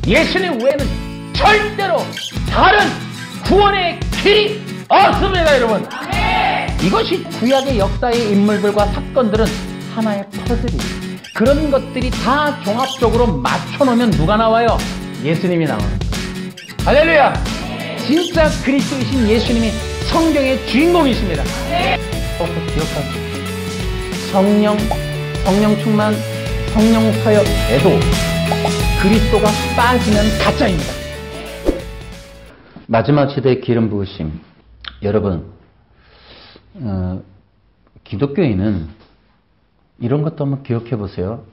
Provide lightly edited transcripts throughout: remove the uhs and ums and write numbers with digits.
예수님 외에는 절대로 다른 구원의 길이 없습니다, 여러분. 이것이 구약의 역사의 인물들과 사건들은 하나의 퍼즐이에요. 그런 것들이 다 종합적으로 맞춰놓으면 누가 나와요? 예수님이 나오는 거예요. 할렐루야! 진짜 그리스도이신 예수님이 성경의 주인공이십니다. 기억하세요. 성령 충만, 성령 사역에도 그리스도가 빠지면 가짜입니다. 마지막 시대의 기름 부으심. 여러분, 기독교인은 이런 것도 한번 기억해 보세요.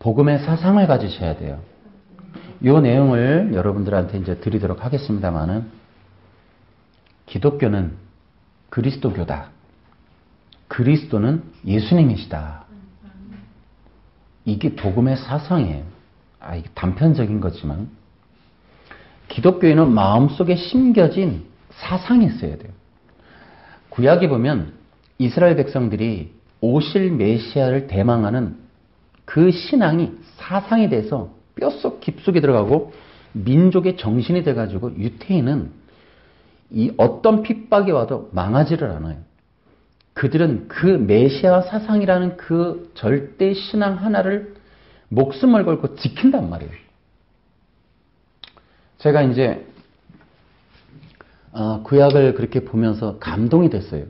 복음의 사상을 가지셔야 돼요. 이 내용을 여러분들한테 이제 드리도록 하겠습니다만은, 기독교는 그리스도교다. 그리스도는 예수님이시다. 이게 복음의 사상이에요. 이게 단편적인 거지만, 기독교인은 마음속에 심겨진 사상이 있어야 돼요. 구약에 보면 이스라엘 백성들이 오실 메시아를 대망하는 그 신앙이 사상이 돼서 뼛속 깊숙이 들어가고 민족의 정신이 돼가지고 유태인은 이 어떤 핍박이 와도 망하지를 않아요. 그들은 그 메시아 사상이라는 그 절대 신앙 하나를 목숨을 걸고 지킨단 말이에요. 제가 이제 구약을 그렇게 보면서 감동이 됐어요.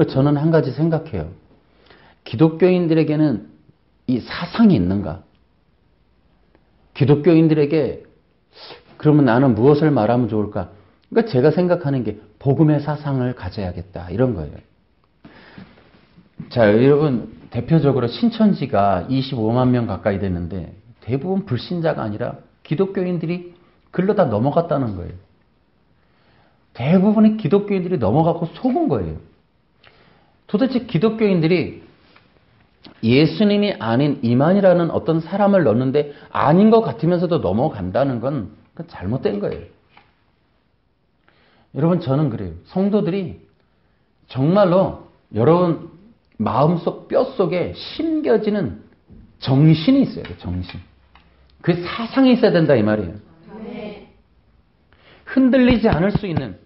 저는 한 가지 생각해요. 기독교인들에게는 이 사상이 있는가? 기독교인들에게 그러면 나는 무엇을 말하면 좋을까? 그러니까 제가 생각하는 게 복음의 사상을 가져야겠다, 이런 거예요. 자, 여러분, 대표적으로 신천지가 25만 명 가까이 됐는데 대부분 불신자가 아니라 기독교인들이 글로 다 넘어갔다는 거예요. 대부분의 기독교인들이 넘어가고 속은 거예요. 도대체 기독교인들이 예수님이 아닌 이만이라는 어떤 사람을 넣는데 아닌 것 같으면서도 넘어간다는 건 잘못된 거예요. 여러분, 저는 그래요. 성도들이 정말로 여러분 마음속 뼛속에 심겨지는 정신이 있어야 돼요. 정신. 그 사상이 있어야 된다, 이 말이에요. 흔들리지 않을 수 있는,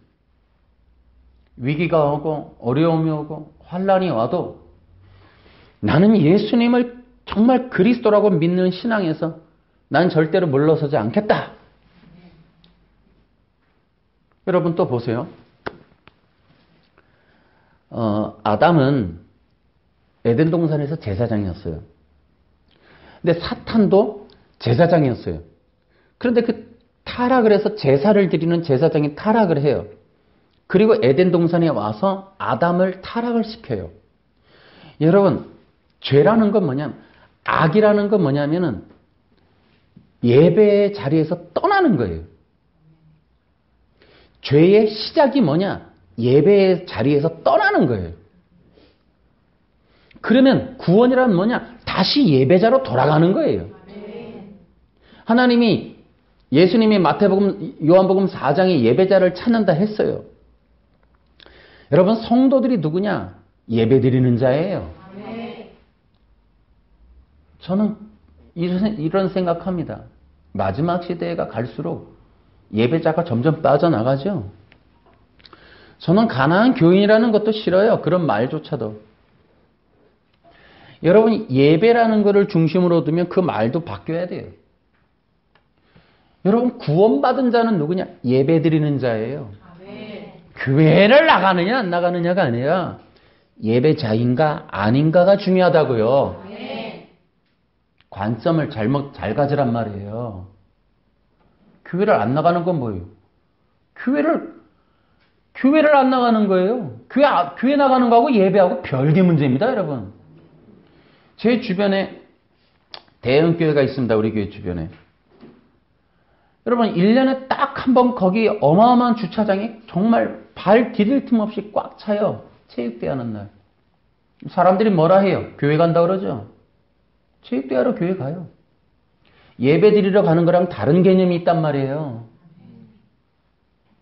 위기가 오고 어려움이 오고 환난이 와도 나는 예수님을 정말 그리스도라고 믿는 신앙에서 난 절대로 물러서지 않겠다. 여러분, 또 보세요. 아담은 에덴 동산에서 제사장이었어요. 근데 사탄도 제사장이었어요. 그런데 그 타락을 해서 제사를 드리는 제사장이 타락을 해요. 그리고 에덴 동산에 와서 아담을 타락을 시켜요. 여러분, 죄라는 건 뭐냐면, 악이라는 건 뭐냐면은 예배의 자리에서 떠나는 거예요. 죄의 시작이 뭐냐? 예배의 자리에서 떠나는 거예요. 그러면 구원이란 뭐냐? 다시 예배자로 돌아가는 거예요. 하나님이, 예수님이 마태복음, 요한복음 4장에 예배자를 찾는다 했어요. 여러분, 성도들이 누구냐? 예배 드리는 자예요. 저는 이런 생각합니다. 마지막 시대가 갈수록 예배자가 점점 빠져나가죠. 저는 가난한 교인이라는 것도 싫어요. 그런 말조차도. 여러분, 예배라는 것을 중심으로 두면 그 말도 바뀌어야 돼요. 여러분, 구원받은 자는 누구냐? 예배 드리는 자예요. 교회를 나가느냐 안 나가느냐가 아니라 예배자인가 아닌가가 중요하다고요. 관점을 잘 가지란 말이에요. 교회를 안 나가는 건 뭐예요? 교회를 안 나가는 거예요. 교회 나가는 거하고 예배하고 별개 문제입니다, 여러분. 제 주변에 대형 교회가 있습니다, 우리 교회 주변에. 여러분, 1년에 딱 한 번 거기 어마어마한 주차장이 정말 발 디딜 틈 없이 꽉 차요. 체육대회 하는 날. 사람들이 뭐라 해요? 교회 간다 그러죠? 체육대회 하러 교회 가요. 예배 드리러 가는 거랑 다른 개념이 있단 말이에요.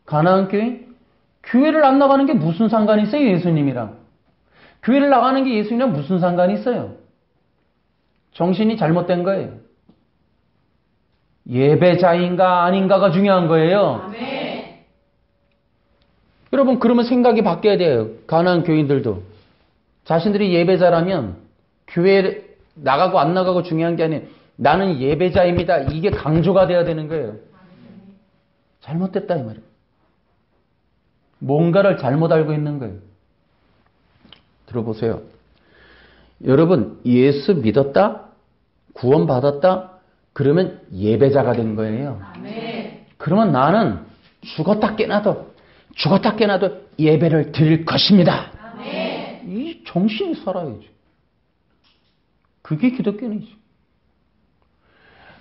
가나안 교인? 교회를 안 나가는 게 무슨 상관이 있어요, 예수님이랑? 교회를 나가는 게 예수님이랑 무슨 상관이 있어요? 정신이 잘못된 거예요. 예배자인가 아닌가가 중요한 거예요. 아멘. 여러분, 그러면 생각이 바뀌어야 돼요. 가나안 교인들도. 자신들이 예배자라면 교회에 나가고 안 나가고 중요한 게 아니에요. 나는 예배자입니다. 이게 강조가 돼야 되는 거예요. 잘못됐다 이 말이에요. 뭔가를 잘못 알고 있는 거예요. 들어보세요. 여러분, 예수 믿었다? 구원받았다? 그러면 예배자가 된 거예요. 아멘. 그러면 나는 죽었다 깨나도 예배를 드릴 것입니다. 아멘. 이 정신이 살아야지. 그게 기독교인이죠.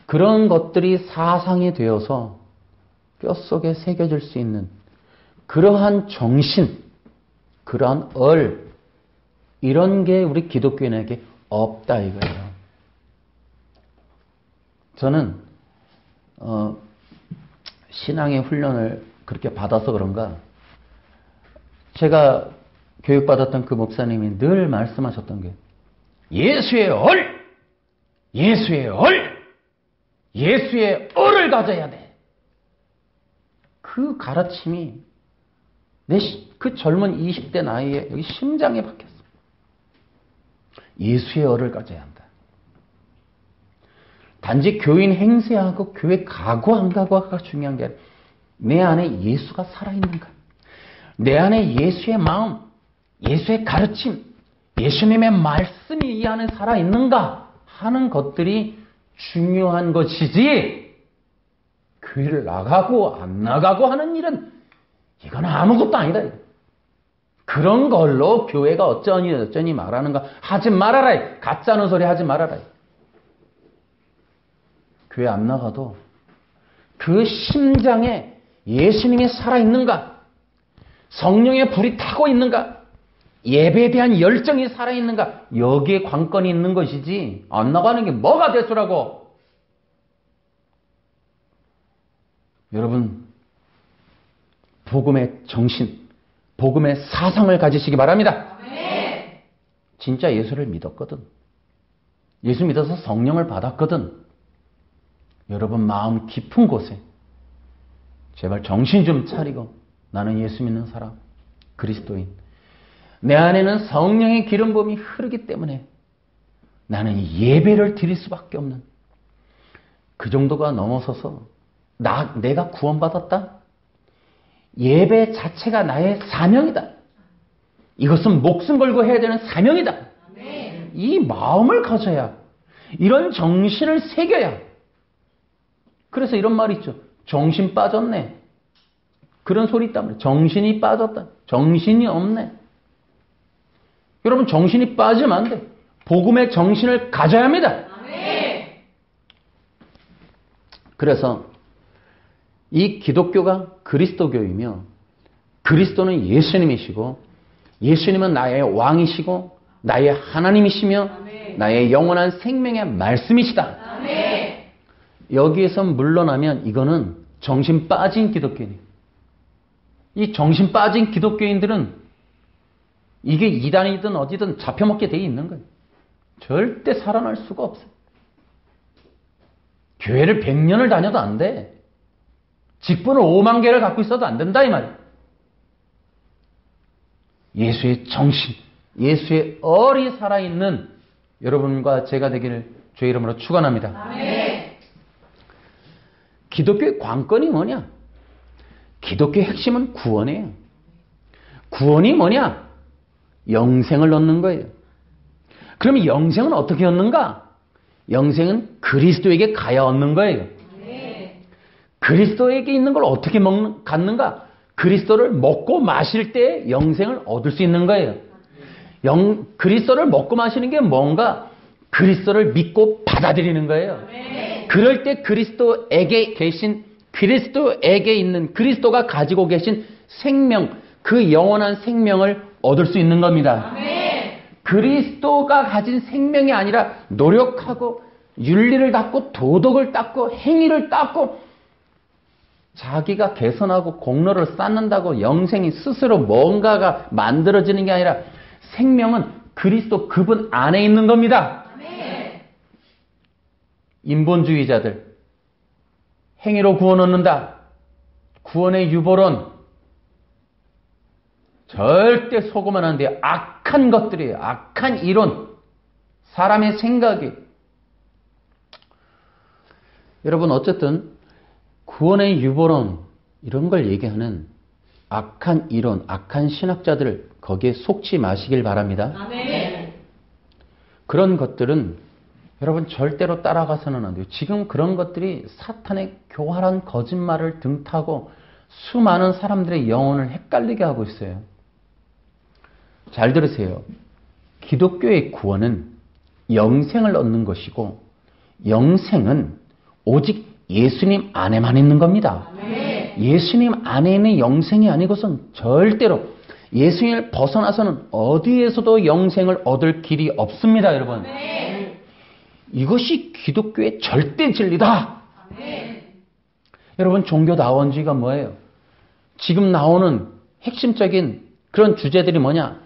그런 것들이 사상이 되어서 뼛속에 새겨질 수 있는 그러한 정신, 그러한 이런 게 우리 기독교인에게 없다 이거예요. 저는 신앙의 훈련을 그렇게 받아서 그런가 제가 교육받았던 그 목사님이 늘 말씀하셨던 게 예수의 얼을 가져야 돼. 그 가르침이 그 젊은 20대 나이에 여기 심장에 박혔어. 예수의 얼을 가져야 한다. 단지 교인 행세하고 교회 가고 안 가고가 중요한 게 아니라 내 안에 예수가 살아있는가? 내 안에 예수의 마음, 예수의 가르침, 예수님의 말씀이 이 안에 살아있는가 하는 것들이 중요한 것이지 교회를 나가고 안 나가고 하는 일은 이건 아무것도 아니다. 그런 걸로 교회가 어쩌니 말하는가 하지 말아라. 가짜는 소리 하지 말아라. 교회 안 나가도 그 심장에 예수님이 살아있는가? 성령의 불이 타고 있는가? 예배에 대한 열정이 살아있는가? 여기에 관건이 있는 것이지 안 나가는 게 뭐가 대수라고. 여러분, 복음의 정신, 복음의 사상을 가지시기 바랍니다. 아멘. 진짜 예수를 믿었거든. 예수 믿어서 성령을 받았거든. 여러분 마음 깊은 곳에 제발 정신 좀 차리고 나는 예수 믿는 사람, 그리스도인. 내 안에는 성령의 기름 부음이 흐르기 때문에 나는 예배를 드릴 수밖에 없는 그 정도가 넘어서서 내가 구원받았다? 예배 자체가 나의 사명이다. 이것은 목숨 걸고 해야 되는 사명이다. 아멘. 이 마음을 가져야, 이런 정신을 새겨야. 그래서 이런 말이 있죠. 정신 빠졌네. 그런 소리 있단 말이에요. 정신이 빠졌다. 정신이 없네. 여러분, 정신이 빠지면 안 돼. 복음의 정신을 가져야 합니다. 아멘. 그래서 이 기독교가 그리스도교이며 그리스도는 예수님이시고 예수님은 나의 왕이시고 나의 하나님이시며 아멘. 나의 영원한 생명의 말씀이시다. 아멘. 여기에서 물러나면 이거는 정신 빠진 기독교인이에요. 이 정신 빠진 기독교인들은 이게 이단이든 어디든 잡혀먹게 돼 있는 거예요. 절대 살아날 수가 없어요. 교회를 100년을 다녀도 안 돼. 직분을 5만 개를 갖고 있어도 안 된다 이 말이에요. 예수의 정신, 예수의 얼이 살아있는 여러분과 제가 되기를 주의 이름으로 축원합니다. 아멘. 기독교의 관건이 뭐냐? 기독교의 핵심은 구원이에요. 구원이 뭐냐? 영생을 얻는 거예요. 그러면 영생은 어떻게 얻는가? 영생은 그리스도에게 가야 얻는 거예요. 그리스도에게 있는 걸 어떻게 갖는가? 그리스도를 먹고 마실 때 영생을 얻을 수 있는 거예요. 그리스도를 먹고 마시는 게 뭔가? 그리스도를 믿고 받아들이는 거예요. 그럴 때 그리스도에게 있는 그리스도가 가지고 계신 생명, 그 영원한 생명을 얻을 수 있는 겁니다. 그리스도가 가진 생명이 아니라 노력하고 윤리를 닦고 도덕을 닦고 행위를 닦고 자기가 개선하고 공로를 쌓는다고 영생이 스스로 뭔가가 만들어지는 게 아니라 생명은 그리스도 그분 안에 있는 겁니다. 인본주의자들, 행위로 구원 얻는다. 구원의 유보론. 절대 속으면 안 돼요. 악한 것들이에요. 악한 이론. 사람의 생각이. 여러분 어쨌든 구원의 유보론 이런 걸 얘기하는 악한 이론, 악한 신학자들 거기에 속지 마시길 바랍니다. 아멘. 그런 것들은 여러분 절대로 따라가서는 안 돼요. 지금 그런 것들이 사탄의 교활한 거짓말을 등타고 수많은 사람들의 영혼을 헷갈리게 하고 있어요. 잘 들으세요. 기독교의 구원은 영생을 얻는 것이고 영생은 오직 예수님 안에만 있는 겁니다. 아멘. 예수님 안에 있는 영생이 아니고선 절대로 예수님을 벗어나서는 어디에서도 영생을 얻을 길이 없습니다, 여러분. 아멘. 이것이 기독교의 절대 진리다. 아멘. 여러분 종교다원주의가 뭐예요? 지금 나오는 핵심적인 그런 주제들이 뭐냐?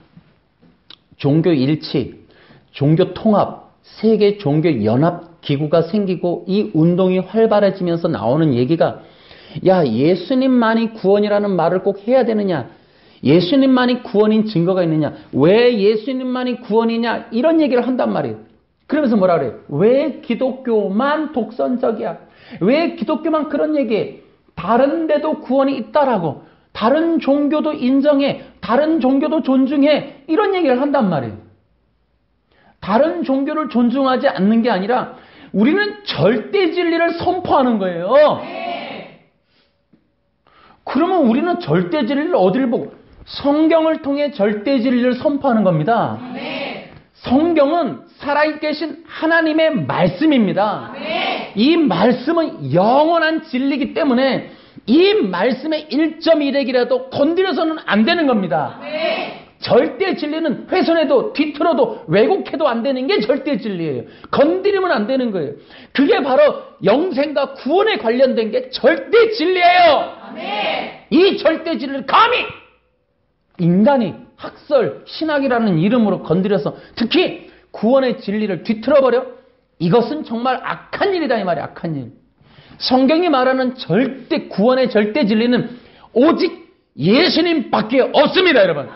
종교 일치, 종교 통합, 세계 종교 연합 기구가 생기고 이 운동이 활발해지면서 나오는 얘기가 야, 예수님만이 구원이라는 말을 꼭 해야 되느냐? 예수님만이 구원인 증거가 있느냐? 왜 예수님만이 구원이냐? 이런 얘기를 한단 말이에요. 그러면서 뭐라 그래요? 왜 기독교만 독선적이야? 왜 기독교만 그런 얘기해? 다른 데도 구원이 있다라고. 다른 종교도 인정해. 다른 종교도 존중해. 이런 얘기를 한단 말이에요. 다른 종교를 존중하지 않는 게 아니라 우리는 절대 진리를 선포하는 거예요. 그러면 우리는 절대 진리를 어디를 보고? 성경을 통해 절대 진리를 선포하는 겁니다. 성경은 살아계신 하나님의 말씀입니다. 이 말씀은 영원한 진리이기 때문에 이 말씀의 1.1핵이라도 건드려서는 안 되는 겁니다. 절대 진리는 훼손해도 뒤틀어도 왜곡해도 안 되는 게 절대 진리예요. 건드리면 안 되는 거예요. 그게 바로 영생과 구원에 관련된 게 절대 진리예요. 이 절대 진리를 감히 인간이 학설, 신학이라는 이름으로 건드려서 특히 구원의 진리를 뒤틀어버려? 이것은 정말 악한 일이다 이 말이야. 악한 일. 성경이 말하는 절대 구원의 절대 진리는 오직 예수님밖에 없습니다, 여러분.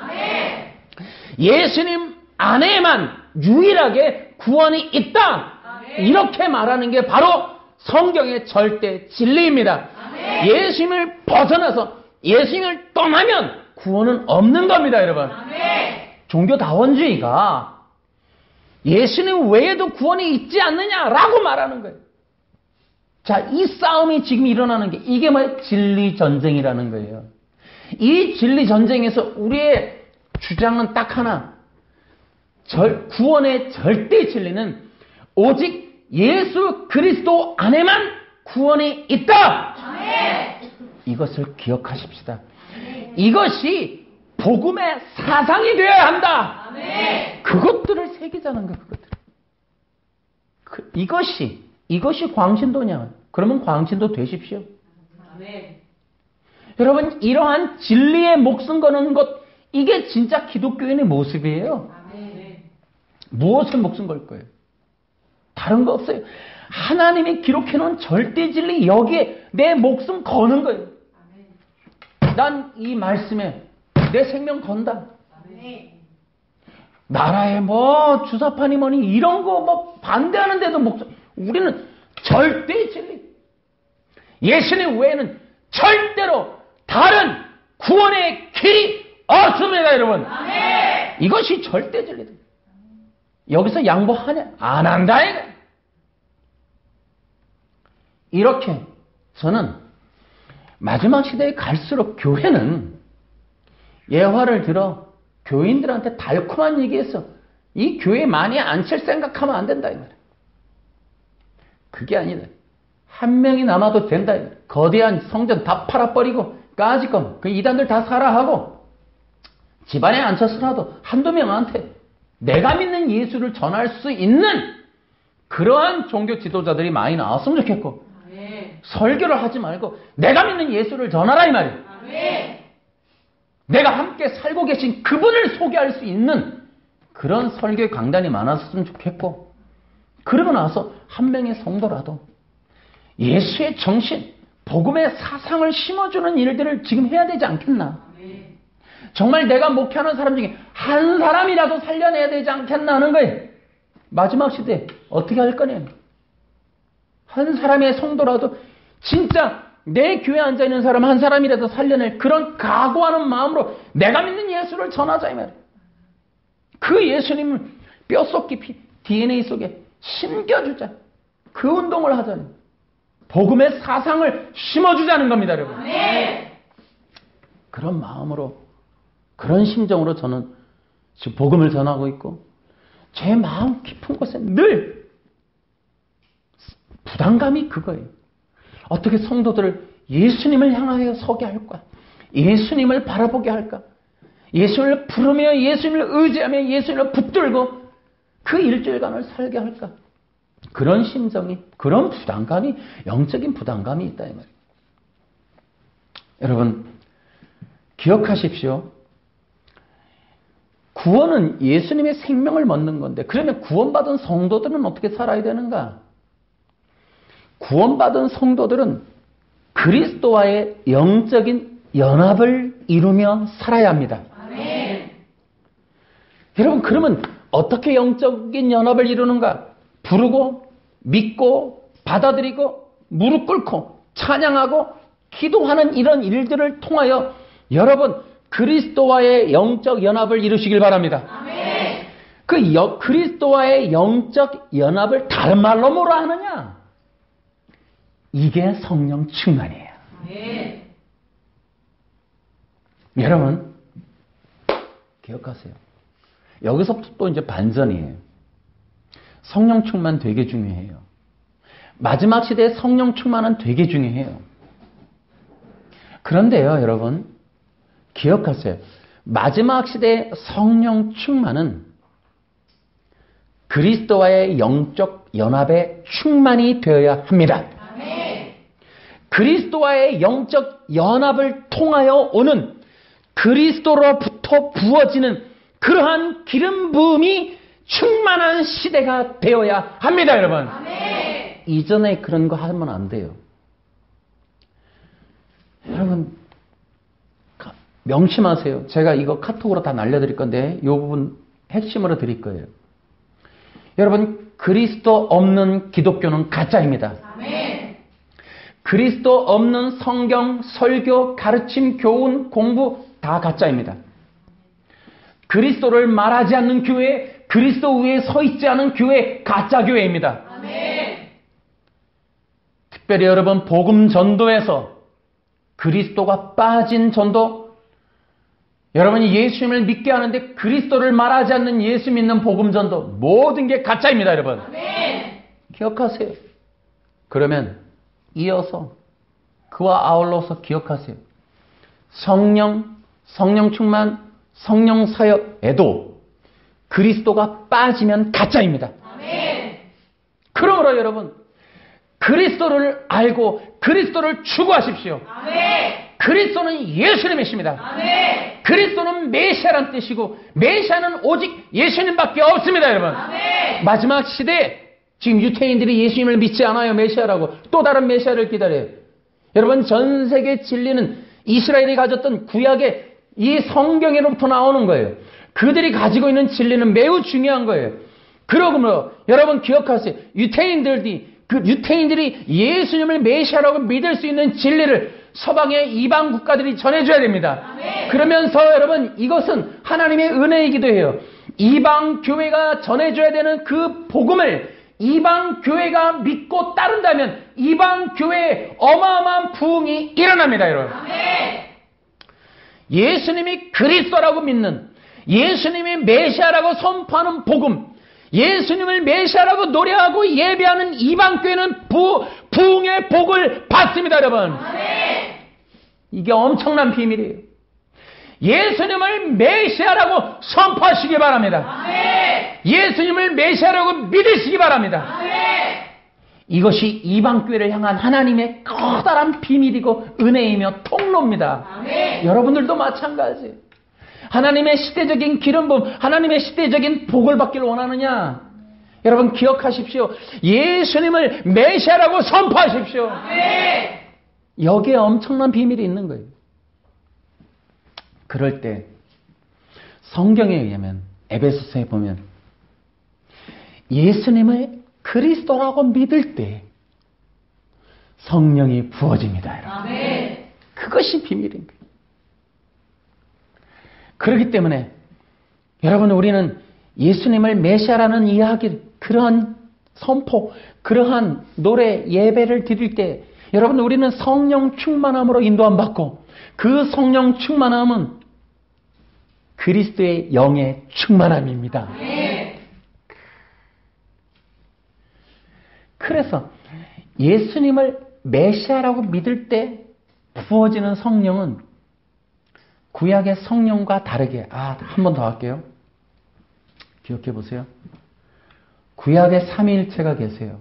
예수님 안에만 유일하게 구원이 있다. 이렇게 말하는 게 바로 성경의 절대 진리입니다. 예수님을 벗어나서 예수님을 떠나면 구원은 없는 겁니다, 여러분. 종교다원주의가 예수님 외에도 구원이 있지 않느냐라고 말하는 거예요. 자, 이 싸움이 지금 일어나는 게 이게 뭐예요? 진리 전쟁이라는 거예요. 이 진리 전쟁에서 우리의 주장은 딱 하나. 구원의 절대 진리는 오직 예수 그리스도 안에만 구원이 있다. 이것을 기억하십시다. 이것이 복음의 사상이 되어야 한다. 그것들을 새기자는 거예요. 그것들. 이것이 광신도냐? 그러면 광신도 되십시오. 여러분 이러한 진리에 목숨 거는 것 이게 진짜 기독교인의 모습이에요. 무엇을 목숨 걸 거예요? 다른 거 없어요. 하나님이 기록해놓은 절대 진리 여기에 내 목숨 거는 거예요. 난 이 말씀에 내 생명 건다. 나라에 뭐 주사파니 뭐니 이런 거 뭐 반대하는데도 목숨. 우리는 절대 진리. 예수님 외에는 절대로 다른 구원의 길이 없습니다, 여러분. 이것이 절대 진리다. 여기서 양보하냐? 안 한다, 이거. 이렇게 저는 마지막 시대에 갈수록 교회는 예화를 들어 교인들한테 달콤한 얘기해서 이 교회 많이 앉힐 생각하면 안 된다, 이 말이야. 그게 아니다. 한 명이 남아도 된다. 거대한 성전 다 팔아버리고 까짓건 그 이단들 다 사라하고 집안에 앉혀서라도 한두 명한테 내가 믿는 예수를 전할 수 있는 그러한 종교 지도자들이 많이 나왔으면 좋겠고 설교를 하지 말고 내가 믿는 예수를 전하라 이 말이에요. 내가 함께 살고 계신 그분을 소개할 수 있는 그런 설교 강단이 많았으면 좋겠고 그러고 나서 한 명의 성도라도 예수의 정신, 복음의 사상을 심어주는 일들을 지금 해야 되지 않겠나? 정말 내가 목회하는 사람 중에 한 사람이라도 살려내야 되지 않겠나 하는 거예요. 마지막 시대에 어떻게 할 거냐? 한 사람의 성도라도 진짜 내 교회에 앉아있는 사람 한 사람이라도 살려낼 그런 각오하는 마음으로 내가 믿는 예수를 전하자 이 말이에요. 그 예수님을 뼛속 깊이 DNA 속에 심겨주자. 그 운동을 하자는 복음의 사상을 심어주자는 겁니다, 여러분. 그런 마음으로, 그런 심정으로 저는 지금 복음을 전하고 있고, 제 마음 깊은 곳에 늘 부담감이 그거예요. 어떻게 성도들을 예수님을 향하여 서게 할까? 예수님을 바라보게 할까? 예수님을 부르며 예수님을 의지하며 예수님을 붙들고 그 일주일간을 살게 할까? 그런 심정이, 그런 부담감이, 영적인 부담감이 있다 이 말이에요. 여러분 기억하십시오. 구원은 예수님의 생명을 얻는 건데, 그러면 구원받은 성도들은 어떻게 살아야 되는가? 구원받은 성도들은 그리스도와의 영적인 연합을 이루며 살아야 합니다. 아멘. 여러분 그러면 어떻게 영적인 연합을 이루는가? 부르고 믿고 받아들이고 무릎 꿇고 찬양하고 기도하는 이런 일들을 통하여 여러분 그리스도와의 영적 연합을 이루시길 바랍니다. 아멘. 그리스도와의 영적 연합을 다른 말로 뭐라 하느냐? 이게 성령 충만이에요. 아멘. 여러분 기억하세요. 여기서부터 또 이제 반전이에요. 성령 충만 되게 중요해요. 마지막 시대에 성령 충만은 되게 중요해요. 그런데요, 여러분 기억하세요. 마지막 시대의 성령 충만은 그리스도와의 영적 연합의 충만이 되어야 합니다. 아멘. 그리스도와의 영적 연합을 통하여 오는 그리스도로부터 부어지는 그러한 기름 부음이 충만한 시대가 되어야 합니다, 여러분. 아멘. 이전에 그런 거 하면 안 돼요. 여러분 명심하세요. 제가 이거 카톡으로 다 날려드릴 건데 이 부분 핵심으로 드릴 거예요. 여러분 그리스도 없는 기독교는 가짜입니다. 아멘. 그리스도 없는 성경, 설교, 가르침, 교훈, 공부 다 가짜입니다. 그리스도를 말하지 않는 교회, 그리스도 위에 서 있지 않은 교회, 가짜 교회입니다. 아멘. 특별히 여러분 복음 전도에서 그리스도가 빠진 전도, 여러분이 예수님을 믿게 하는데 그리스도를 말하지 않는 예수 믿는 복음 전도, 모든 게 가짜입니다, 여러분. 아멘. 기억하세요. 그러면 이어서 그와 아울러서 기억하세요. 성령 충만, 성령 사역에도 그리스도가 빠지면 가짜입니다. 아멘. 그러므로 여러분 그리스도를 알고 그리스도를 추구하십시오. 아멘. 그리스도는 예수님이십니다. 아멘. 그리스도는 메시아란 뜻이고 메시아는 오직 예수님밖에 없습니다, 여러분. 아멘. 마지막 시대에 지금 유태인들이 예수님을 믿지 않아요. 메시아라고. 또 다른 메시아를 기다려요. 여러분 전 세계 진리는 이스라엘이 가졌던 구약의 이 성경에로부터 나오는 거예요. 그들이 가지고 있는 진리는 매우 중요한 거예요. 그러므로 여러분 기억하세요. 유태인들이 예수님을 메시아라고 믿을 수 있는 진리를 서방의 이방 국가들이 전해줘야 됩니다. 아멘. 그러면서 여러분 이것은 하나님의 은혜이기도 해요. 이방 교회가 전해줘야 되는 그 복음을 이방 교회가 믿고 따른다면 이방 교회에 어마어마한 부흥이 일어납니다, 여러분. 아멘. 예수님이 그리스도라고 믿는, 예수님이 메시아라고 선포하는 복음, 예수님을 메시아라고 노래하고 예배하는 이방 교회는 부흥의 복을 받습니다, 여러분. 아멘. 이게 엄청난 비밀이에요. 예수님을 메시아라고 선포하시기 바랍니다. 아멘. 예수님을 메시아라고 믿으시기 바랍니다. 아멘. 이것이 이방교회를 향한 하나님의 커다란 비밀이고 은혜이며 통로입니다. 아멘. 여러분들도 마찬가지예요. 하나님의 시대적인 기름 부음, 하나님의 시대적인 복을 받기를 원하느냐? 여러분 기억하십시오. 예수님을 메시아라고 선포하십시오. 아멘. 여기에 엄청난 비밀이 있는 거예요. 그럴 때 성경에 의하면 에베소서에 보면 예수님을 그리스도라고 믿을 때 성령이 부어집니다. 여러분. 아멘. 그것이 비밀인 거예요. 그렇기 때문에 여러분 우리는 예수님을 메시아라는 이야기, 그러한 선포, 그러한 노래, 예배를 드릴 때 여러분 우리는 성령 충만함으로 인도함 받고 그 성령 충만함은 그리스도의 영의 충만함입니다. 아멘. 그래서 예수님을 메시아라고 믿을 때 부어지는 성령은 구약의 성령과 다르게, 한 번 더 할게요. 기억해 보세요. 구약의 삼위일체가 계세요.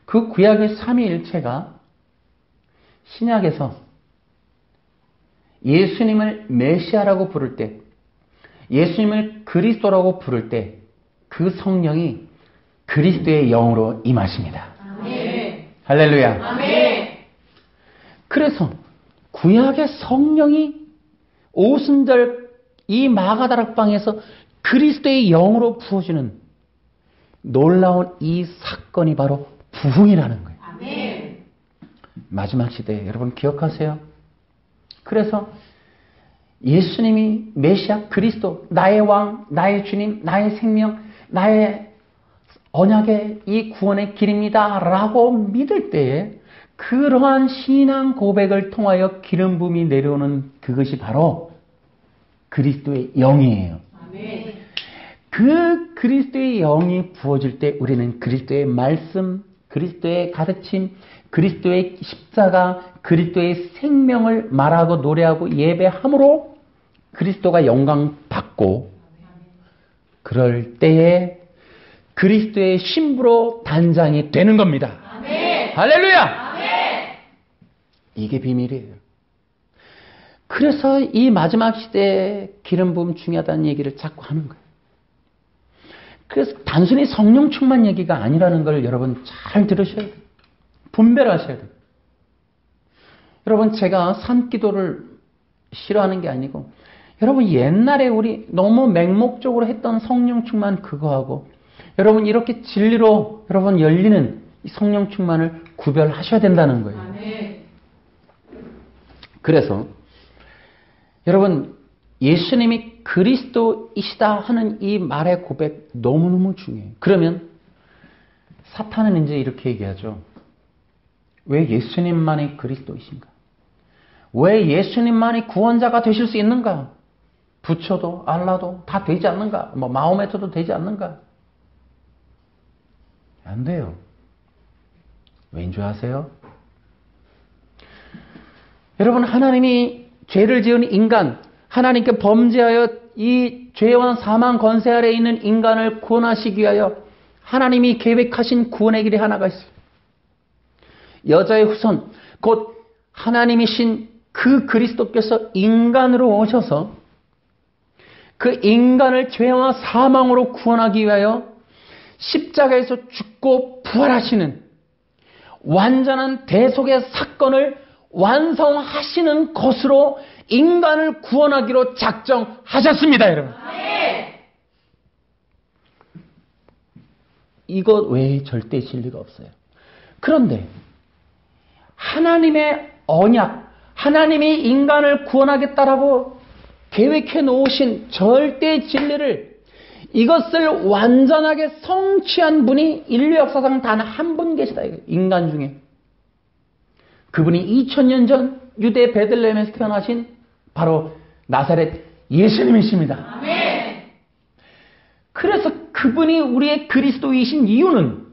그 구약의 삼위일체가 신약에서 예수님을 메시아라고 부를 때, 예수님을 그리스도라고 부를 때 그 성령이 그리스도의 영으로 임하십니다. 아멘. 할렐루야. 아멘. 그래서 구약의 성령이 오순절 이 마가다락방에서 그리스도의 영으로 부어지는 놀라운 이 사건이 바로 부흥이라는 거예요. 아멘. 마지막 시대에 여러분 기억하세요. 그래서 예수님이 메시아 그리스도, 나의 왕, 나의 주님, 나의 생명, 나의 언약의 이 구원의 길입니다 라고 믿을 때에 그러한 신앙 고백을 통하여 기름 부음이 내려오는 그것이 바로 그리스도의 영이에요. 아멘. 그 그리스도의 영이 부어질 때 우리는 그리스도의 말씀, 그리스도의 가르침, 그리스도의 십자가, 그리스도의 생명을 말하고 노래하고 예배함으로 그리스도가 영광 받고, 그럴 때에 그리스도의 신부로 단장이 되는 겁니다. 아멘. 할렐루야! 아멘. 이게 비밀이에요. 그래서 이 마지막 시대에 기름 부음 중요하다는 얘기를 자꾸 하는 거예요. 그래서 단순히 성령 충만 얘기가 아니라는 걸 여러분 잘 들으셔야 돼요. 분별하셔야 돼요. 여러분 제가 산기도를 싫어하는 게 아니고 여러분 옛날에 우리 너무 맹목적으로 했던 성령 충만 그거하고 여러분 이렇게 진리로 여러분 열리는 이 성령 충만을 구별하셔야 된다는 거예요. 아멘. 그래서 여러분 예수님이 그리스도이시다 하는 이 말의 고백 너무너무 중요해요. 그러면 사탄은 이제 이렇게 얘기하죠. 왜 예수님만이 그리스도이신가? 왜 예수님만이 구원자가 되실 수 있는가? 부처도 알라도 다 되지 않는가? 마호메트도 되지 않는가? 안 돼요. 왜인 줄 아세요? 여러분 하나님이 죄를 지은 인간, 하나님께 범죄하여 이 죄와 사망 권세 아래에 있는 인간을 구원하시기 위하여 하나님이 계획하신 구원의 길이 하나가 있어요. 여자의 후손, 곧 하나님이신 그 그리스도께서 인간으로 오셔서 그 인간을 죄와 사망으로 구원하기 위하여 십자가에서 죽고 부활하시는 완전한 대속의 사건을 완성하시는 것으로 인간을 구원하기로 작정하셨습니다, 여러분. 이것 외에 절대 진리가 없어요. 그런데 하나님의 언약, 하나님이 인간을 구원하겠다라고 계획해 놓으신 절대 진리를 이것을 완전하게 성취한 분이 인류 역사상 단 한 분 계시다. 인간 중에. 그분이 2000년 전 유대 베들레헴에서 태어나신 바로 나사렛 예수님이십니다. 아멘. 그래서 그분이 우리의 그리스도이신 이유는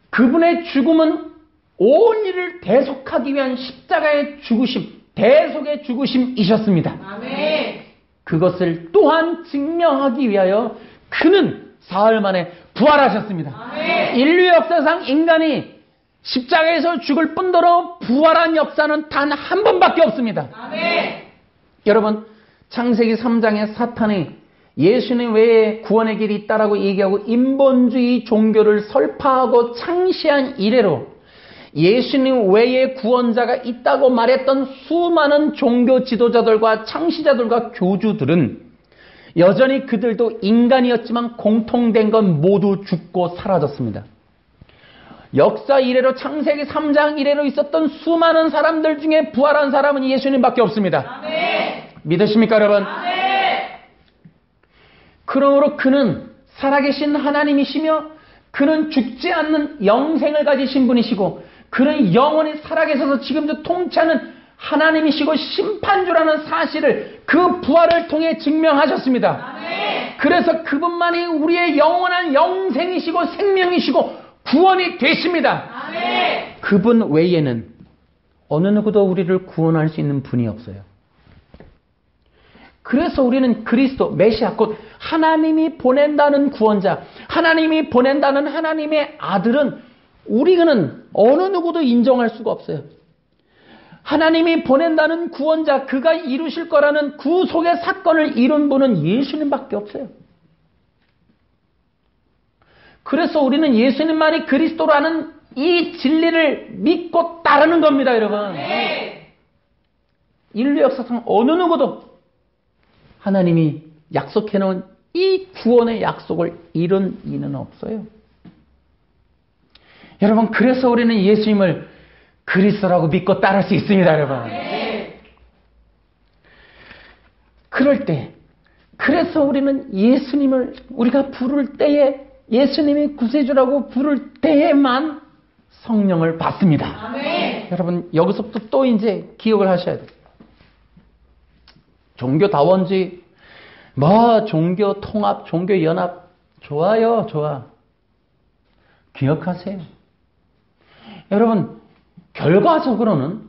그분의 죽음은 온 일을 대속하기 위한 십자가의 죽으심, 대속의 죽으심이셨습니다. 아멘. 그것을 또한 증명하기 위하여 그는 사흘 만에 부활하셨습니다. 아멘. 인류 역사상 인간이 십자가에서 죽을 뿐더러 부활한 역사는 단 한 번밖에 없습니다. 아멘. 여러분 창세기 3장에 사탄이 예수님 외에 구원의 길이 있다라고 얘기하고 인본주의 종교를 설파하고 창시한 이래로 예수님 외에 구원자가 있다고 말했던 수많은 종교 지도자들과 창시자들과 교주들은 여전히 그들도 인간이었지만 공통된 건 모두 죽고 사라졌습니다. 역사 이래로 창세기 3장 이래로 있었던 수많은 사람들 중에 부활한 사람은 예수님밖에 없습니다. 아멘. 믿으십니까, 여러분? 아멘. 그러므로 그는 살아계신 하나님이시며 그는 죽지 않는 영생을 가지신 분이시고 그는 영원히 살아계셔서 지금도 통치하는 하나님이시고 심판주라는 사실을 그 부활을 통해 증명하셨습니다. 아멘. 그래서 그분만이 우리의 영원한 영생이시고 생명이시고 구원이 되십니다. 아멘. 그분 외에는 어느 누구도 우리를 구원할 수 있는 분이 없어요. 그래서 우리는 그리스도, 메시아, 곧 하나님이 보낸다는 구원자, 하나님이 보낸다는 하나님의 아들은 우리는 어느 누구도 인정할 수가 없어요. 하나님이 보낸다는 구원자, 그가 이루실 거라는 구속의 사건을 이룬 분은 예수님밖에 없어요. 그래서 우리는 예수님만이 그리스도라는 이 진리를 믿고 따르는 겁니다, 여러분. 인류 역사상 어느 누구도 하나님이 약속해놓은 이 구원의 약속을 이룬 이는 없어요. 여러분, 그래서 우리는 예수님을 그리스도라고 믿고 따를 수 있습니다, 여러분. 그럴 때, 그래서 우리는 예수님을 우리가 부를 때에 예수님이 구세주라고 부를 때에만 성령을 받습니다. 아멘. 여러분, 여기서부터 또 이제 기억을 하셔야 돼요. 종교다원주의, 종교 통합, 종교 연합, 좋아요, 좋아. 기억하세요. 여러분, 결과적으로는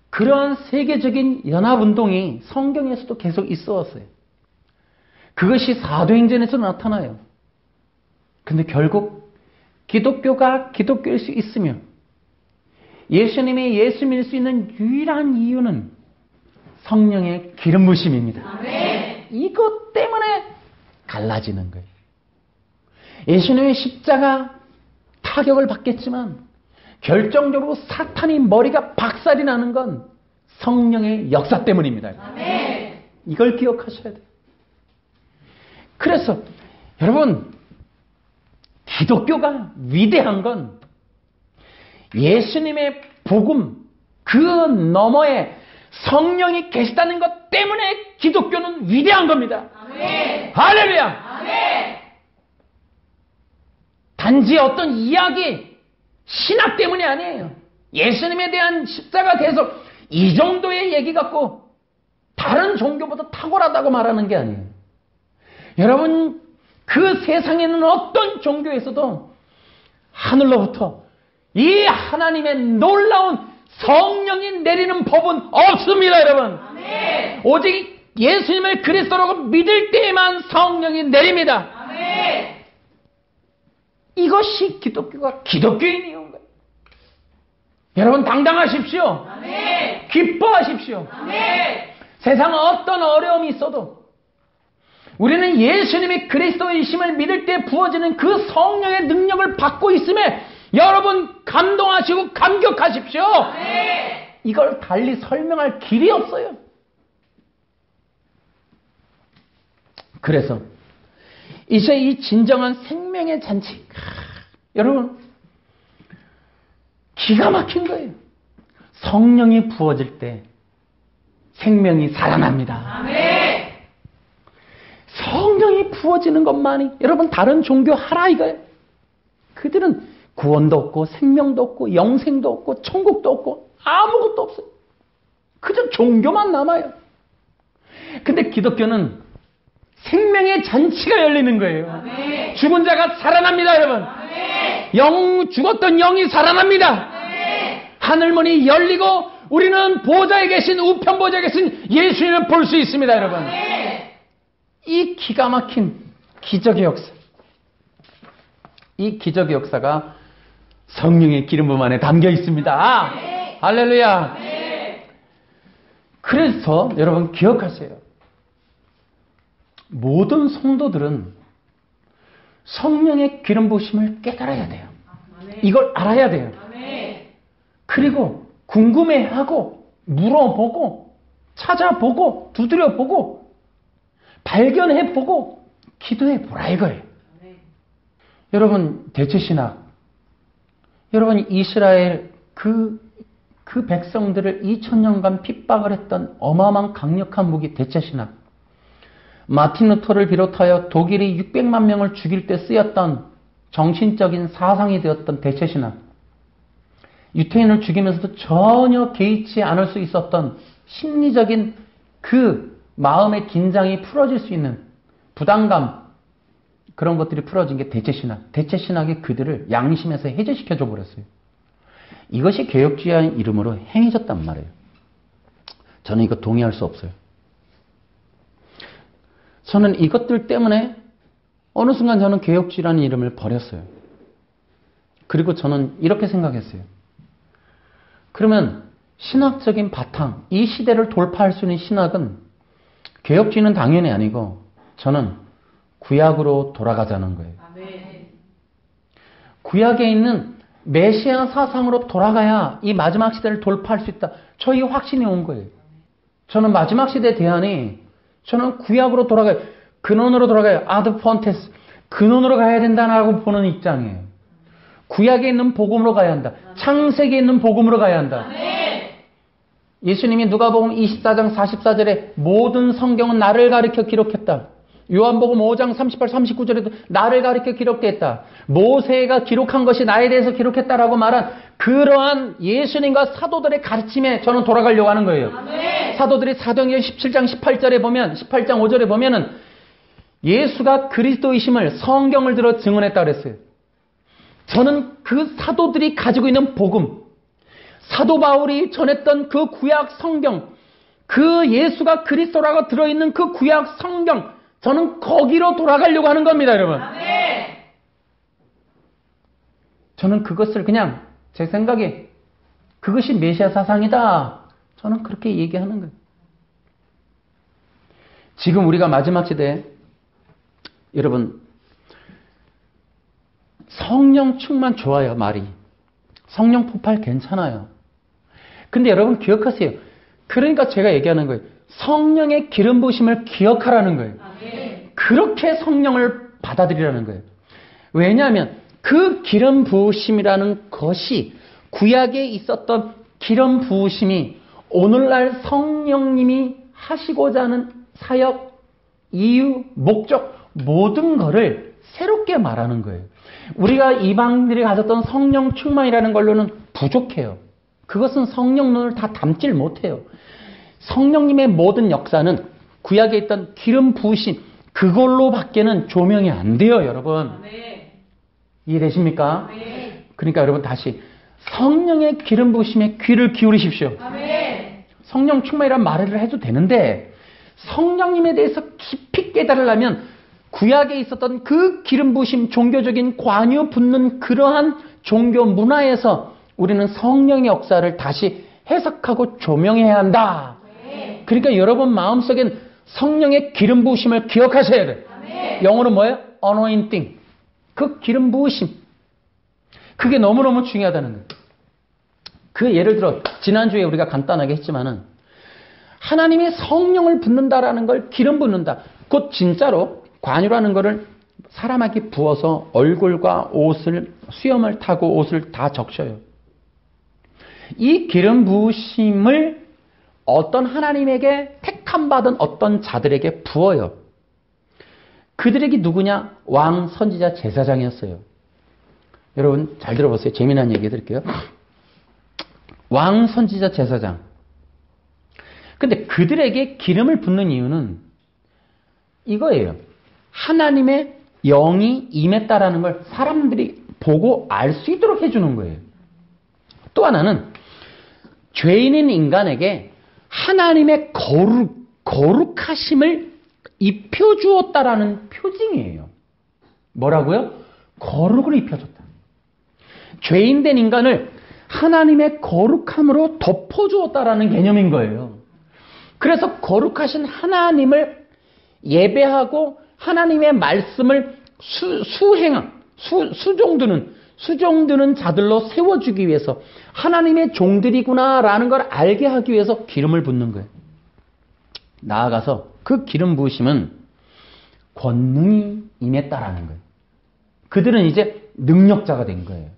그러한 세계적인 연합운동이 성경에서도 계속 있어 왔어요. 그것이 사도행전에서 나타나요. 근데 결국 기독교가 기독교일 수 있으며 예수님이 예수님일 수 있는 유일한 이유는 성령의 기름 부심입니다. 아멘. 이것 때문에 갈라지는 거예요. 예수님의 십자가 타격을 받겠지만 결정적으로 사탄이 머리가 박살이 나는 건 성령의 역사 때문입니다. 아멘. 이걸 기억하셔야 돼요. 그래서 여러분, 기독교가 위대한 건 예수님의 복음 그 너머에 성령이 계시다는 것 때문에 기독교는 위대한 겁니다. 아멘. 할렐루야! 아멘. 단지 어떤 이야기, 신학 때문이 아니에요. 예수님에 대한 십자가 대해서 이 정도의 얘기 갖고 다른 종교보다 탁월하다고 말하는 게 아니에요. 여러분, 그 세상에 있는 어떤 종교에서도 하늘로부터 이 하나님의 놀라운 성령이 내리는 법은 없습니다, 여러분. 아멘. 오직 예수님을 그리스도라고 믿을 때에만 성령이 내립니다. 아멘. 이것이 기독교가 기독교인이온 거예요. 여러분, 당당하십시오. 아멘. 기뻐하십시오. 아멘. 세상 어떤 어려움이 있어도 우리는 예수님이 그리스도이심을 믿을 때 부어지는 그 성령의 능력을 받고 있음에 여러분 감동하시고 감격하십시오. 아멘. 이걸 달리 설명할 길이 없어요. 그래서 이제 이 진정한 생명의 잔치, 여러분 기가 막힌 거예요. 성령이 부어질 때 생명이 살아납니다. 아멘. 성령이 부어지는 것만이 여러분 다른 종교 하라 이거예요. 그들은 구원도 없고 생명도 없고 영생도 없고 천국도 없고 아무것도 없어요. 그저 종교만 남아요. 근데 기독교는 생명의 잔치가 열리는 거예요. 아멘. 죽은 자가 살아납니다, 여러분. 아멘. 죽었던 영이 살아납니다. 아멘. 하늘문이 열리고 우리는 보좌에 계신 우편 보좌에 계신 예수님을 볼 수 있습니다, 여러분. 아멘. 이 기가 막힌 기적의 역사, 이 기적의 역사가 성령의 기름 부음 안에 담겨 있습니다. 네. 할렐루야. 네. 그래서 여러분 기억하세요. 모든 성도들은 성령의 기름 부으심을 깨달아야 돼요. 아멘. 이걸 알아야 돼요. 아멘. 그리고 궁금해하고 물어보고 찾아보고 두드려보고 발견해보고 기도해보라 이거예요. 여러분 대체신학, 여러분 이스라엘 그 백성들을 2000년간 핍박을 했던 어마어마한 강력한 무기 대체신학, 마틴 루터를 비롯하여 독일이 600만 명을 죽일 때 쓰였던 정신적인 사상이 되었던 대체신학, 유태인을 죽이면서도 전혀 개의치 않을 수 있었던 심리적인 그 마음의 긴장이 풀어질 수 있는 부담감, 그런 것들이 풀어진 게 대체신학. 대체신학이 그들을 양심에서 해제시켜줘 버렸어요. 이것이 개혁주의라는 이름으로 행해졌단 말이에요. 저는 이거 동의할 수 없어요. 저는 이것들 때문에 어느 순간 저는 개혁주의라는 이름을 버렸어요. 그리고 저는 이렇게 생각했어요. 그러면 신학적인 바탕, 이 시대를 돌파할 수 있는 신학은 개혁주의는 당연히 아니고 저는 구약으로 돌아가자는 거예요. 구약에 있는 메시아 사상으로 돌아가야 이 마지막 시대를 돌파할 수 있다. 저 이 확신이 온 거예요. 저는 마지막 시대 대안이 저는 구약으로 돌아가요. 근원으로 돌아가요. 아드 폰테스. 근원으로 가야 된다라고 보는 입장이에요. 구약에 있는 복음으로 가야 한다. 창세기에 있는 복음으로 가야 한다. 예수님이 누가복음 24장 44절에 모든 성경은 나를 가리켜 기록했다. 요한복음 5장 38, 39절에도 나를 가리켜 기록됐다. 모세가 기록한 것이 나에 대해서 기록했다라고 말한 그러한 예수님과 사도들의 가르침에 저는 돌아가려고 하는 거예요. 사도들이 사도행전 17장 18절에 보면 18장 5절에 보면은 예수가 그리스도이심을 성경을 들어 증언했다 그랬어요. 저는 그 사도들이 가지고 있는 복음, 사도 바울이 전했던 그 구약 성경, 그 예수가 그리스도라고 들어있는 그 구약 성경, 저는 거기로 돌아가려고 하는 겁니다, 여러분. 저는 그것을 그냥 제 생각에 그것이 메시아 사상이다. 저는 그렇게 얘기하는 거예요. 지금 우리가 마지막 시대에 여러분 성령 충만 좋아요, 말이. 성령 폭발 괜찮아요. 근데 여러분 기억하세요. 그러니까 제가 얘기하는 거예요. 성령의 기름 부으심을 기억하라는 거예요. 그렇게 성령을 받아들이라는 거예요. 왜냐하면 그 기름 부으심이라는 것이 구약에 있었던 기름 부으심이 오늘날 성령님이 하시고자 하는 사역, 이유, 목적 모든 것을 새롭게 말하는 거예요. 우리가 이방인들이 가졌던 성령 충만이라는 걸로는 부족해요. 그것은 성령론을 다 담질 못해요. 성령님의 모든 역사는 구약에 있던 기름 부으심 그걸로 밖에는 조명이 안 돼요, 여러분. 이해되십니까? 그러니까 여러분 다시 성령의 기름 부으심에 귀를 기울이십시오. 성령 충만이란 말을 해도 되는데 성령님에 대해서 깊이 깨달으려면 구약에 있었던 그 기름 부으심, 종교적인 관유 붙는 그러한 종교 문화에서 우리는 성령의 역사를 다시 해석하고 조명해야 한다. 그러니까 여러분 마음속엔 성령의 기름 부으심을 기억하셔야 돼요. 영어로 뭐예요? anointing. 그 기름 부으심. 그게 너무너무 중요하다는 거예요. 그 예를 들어 지난주에 우리가 간단하게 했지만은 하나님의 성령을 붓는다라는 걸 기름 붓는다. 곧 진짜로 관유라는 거를 사람에게 부어서 얼굴과 옷을 수염을 타고 옷을 다 적셔요. 이 기름 부으심을 어떤 하나님에게 택함 받은 어떤 자들에게 부어요. 그들에게 누구냐? 왕, 선지자, 제사장이었어요. 여러분 잘 들어보세요. 재미난 얘기 드릴게요. 왕, 선지자, 제사장. 근데 그들에게 기름을 붓는 이유는 이거예요. 하나님의 영이 임했다라는 걸 사람들이 보고 알 수 있도록 해주는 거예요. 또 하나는 죄인인 인간에게 하나님의 거룩하심을 입혀주었다라는 표징이에요. 뭐라고요? 거룩을 입혀줬다. 죄인된 인간을 하나님의 거룩함으로 덮어주었다라는 개념인 거예요. 그래서 거룩하신 하나님을 예배하고 하나님의 말씀을 수종두는 수종드는 자들로 세워주기 위해서 하나님의 종들이구나라는 걸 알게 하기 위해서 기름을 붓는 거예요. 나아가서 그 기름 부으심은 권능이 임했다라는 거예요. 그들은 이제 능력자가 된 거예요.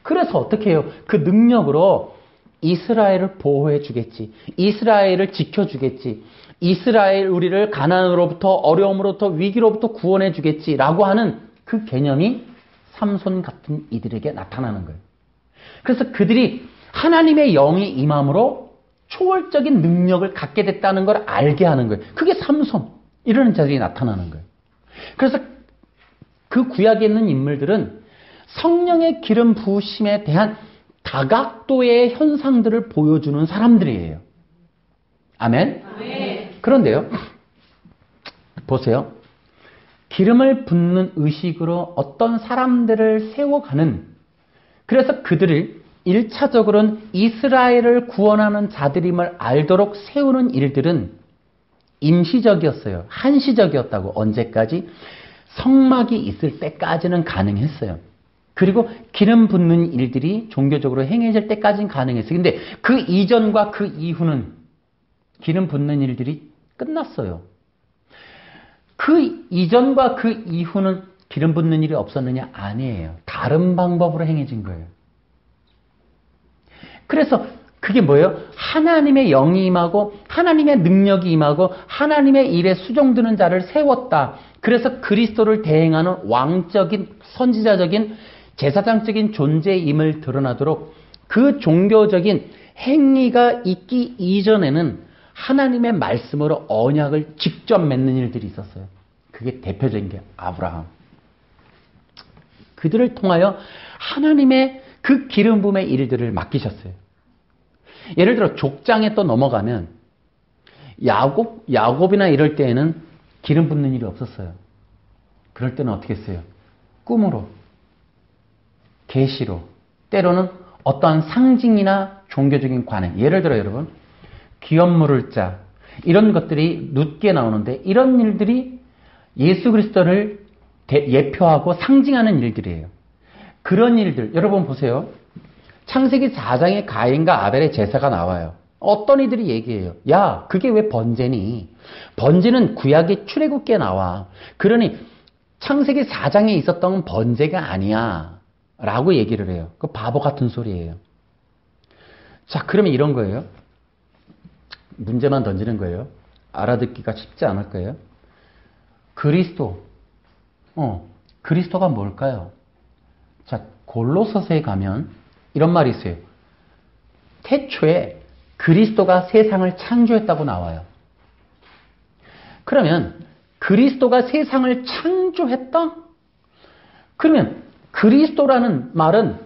그래서 어떻게 해요? 그 능력으로 이스라엘을 보호해 주겠지. 이스라엘을 지켜주겠지. 이스라엘 우리를 가난으로부터 어려움으로부터 위기로부터 구원해 주겠지라고 하는 그 개념이 삼손 같은 이들에게 나타나는 거예요. 그래서 그들이 하나님의 영이 임함으로 초월적인 능력을 갖게 됐다는 걸 알게 하는 거예요. 그게 삼손 이러는 자들이 나타나는 거예요. 그래서 그 구약에 있는 인물들은 성령의 기름 부으심에 대한 다각도의 현상들을 보여주는 사람들이에요. 아멘? 아멘. 그런데요, 보세요. 기름을 붓는 의식으로 어떤 사람들을 세워가는, 그래서 그들을 1차적으로는 이스라엘을 구원하는 자들임을 알도록 세우는 일들은 임시적이었어요. 한시적이었다고. 언제까지? 성막이 있을 때까지는 가능했어요. 그리고 기름 붓는 일들이 종교적으로 행해질 때까지는 가능했어요. 근데 그 이전과 그 이후는 기름 붓는 일들이 끝났어요. 그 이전과 그 이후는 기름 붓는 일이 없었느냐? 아니에요. 다른 방법으로 행해진 거예요. 그래서 그게 뭐예요? 하나님의 영이 임하고 하나님의 능력이 임하고 하나님의 일에 수종드는 자를 세웠다. 그래서 그리스도를 대행하는 왕적인 선지자적인 제사장적인 존재임을 드러나도록 그 종교적인 행위가 있기 이전에는 하나님의 말씀으로 언약을 직접 맺는 일들이 있었어요. 그게 대표적인 게 아브라함. 그들을 통하여 하나님의 그 기름 부음의 일들을 맡기셨어요. 예를 들어 족장에 또 넘어가면 야곱이나 이럴 때에는 기름 붓는 일이 없었어요. 그럴 때는 어떻게 했어요? 꿈으로, 계시로, 때로는 어떠한 상징이나 종교적인 관행. 예를 들어 여러분, 기업 물을 자, 이런 것들이 룻기에 나오는데 이런 일들이 예수 그리스도를 예표하고 상징하는 일들이에요. 그런 일들, 여러분 보세요. 창세기 4장에 가인과 아벨의 제사가 나와요. 어떤 이들이 얘기해요. 야, 그게 왜 번제니? 번제는 구약의 출애굽기에 나와. 그러니 창세기 4장에 있었던 번제가 아니야. 라고 얘기를 해요. 그 바보 같은 소리예요. 자, 그러면 이런 거예요. 문제만 던지는 거예요. 알아듣기가 쉽지 않을 거예요. 그리스도가 뭘까요? 자, 골로새서에 가면 이런 말이 있어요. 태초에 그리스도가 세상을 창조했다고 나와요. 그러면 그리스도가 세상을 창조했다? 그러면 그리스도라는 말은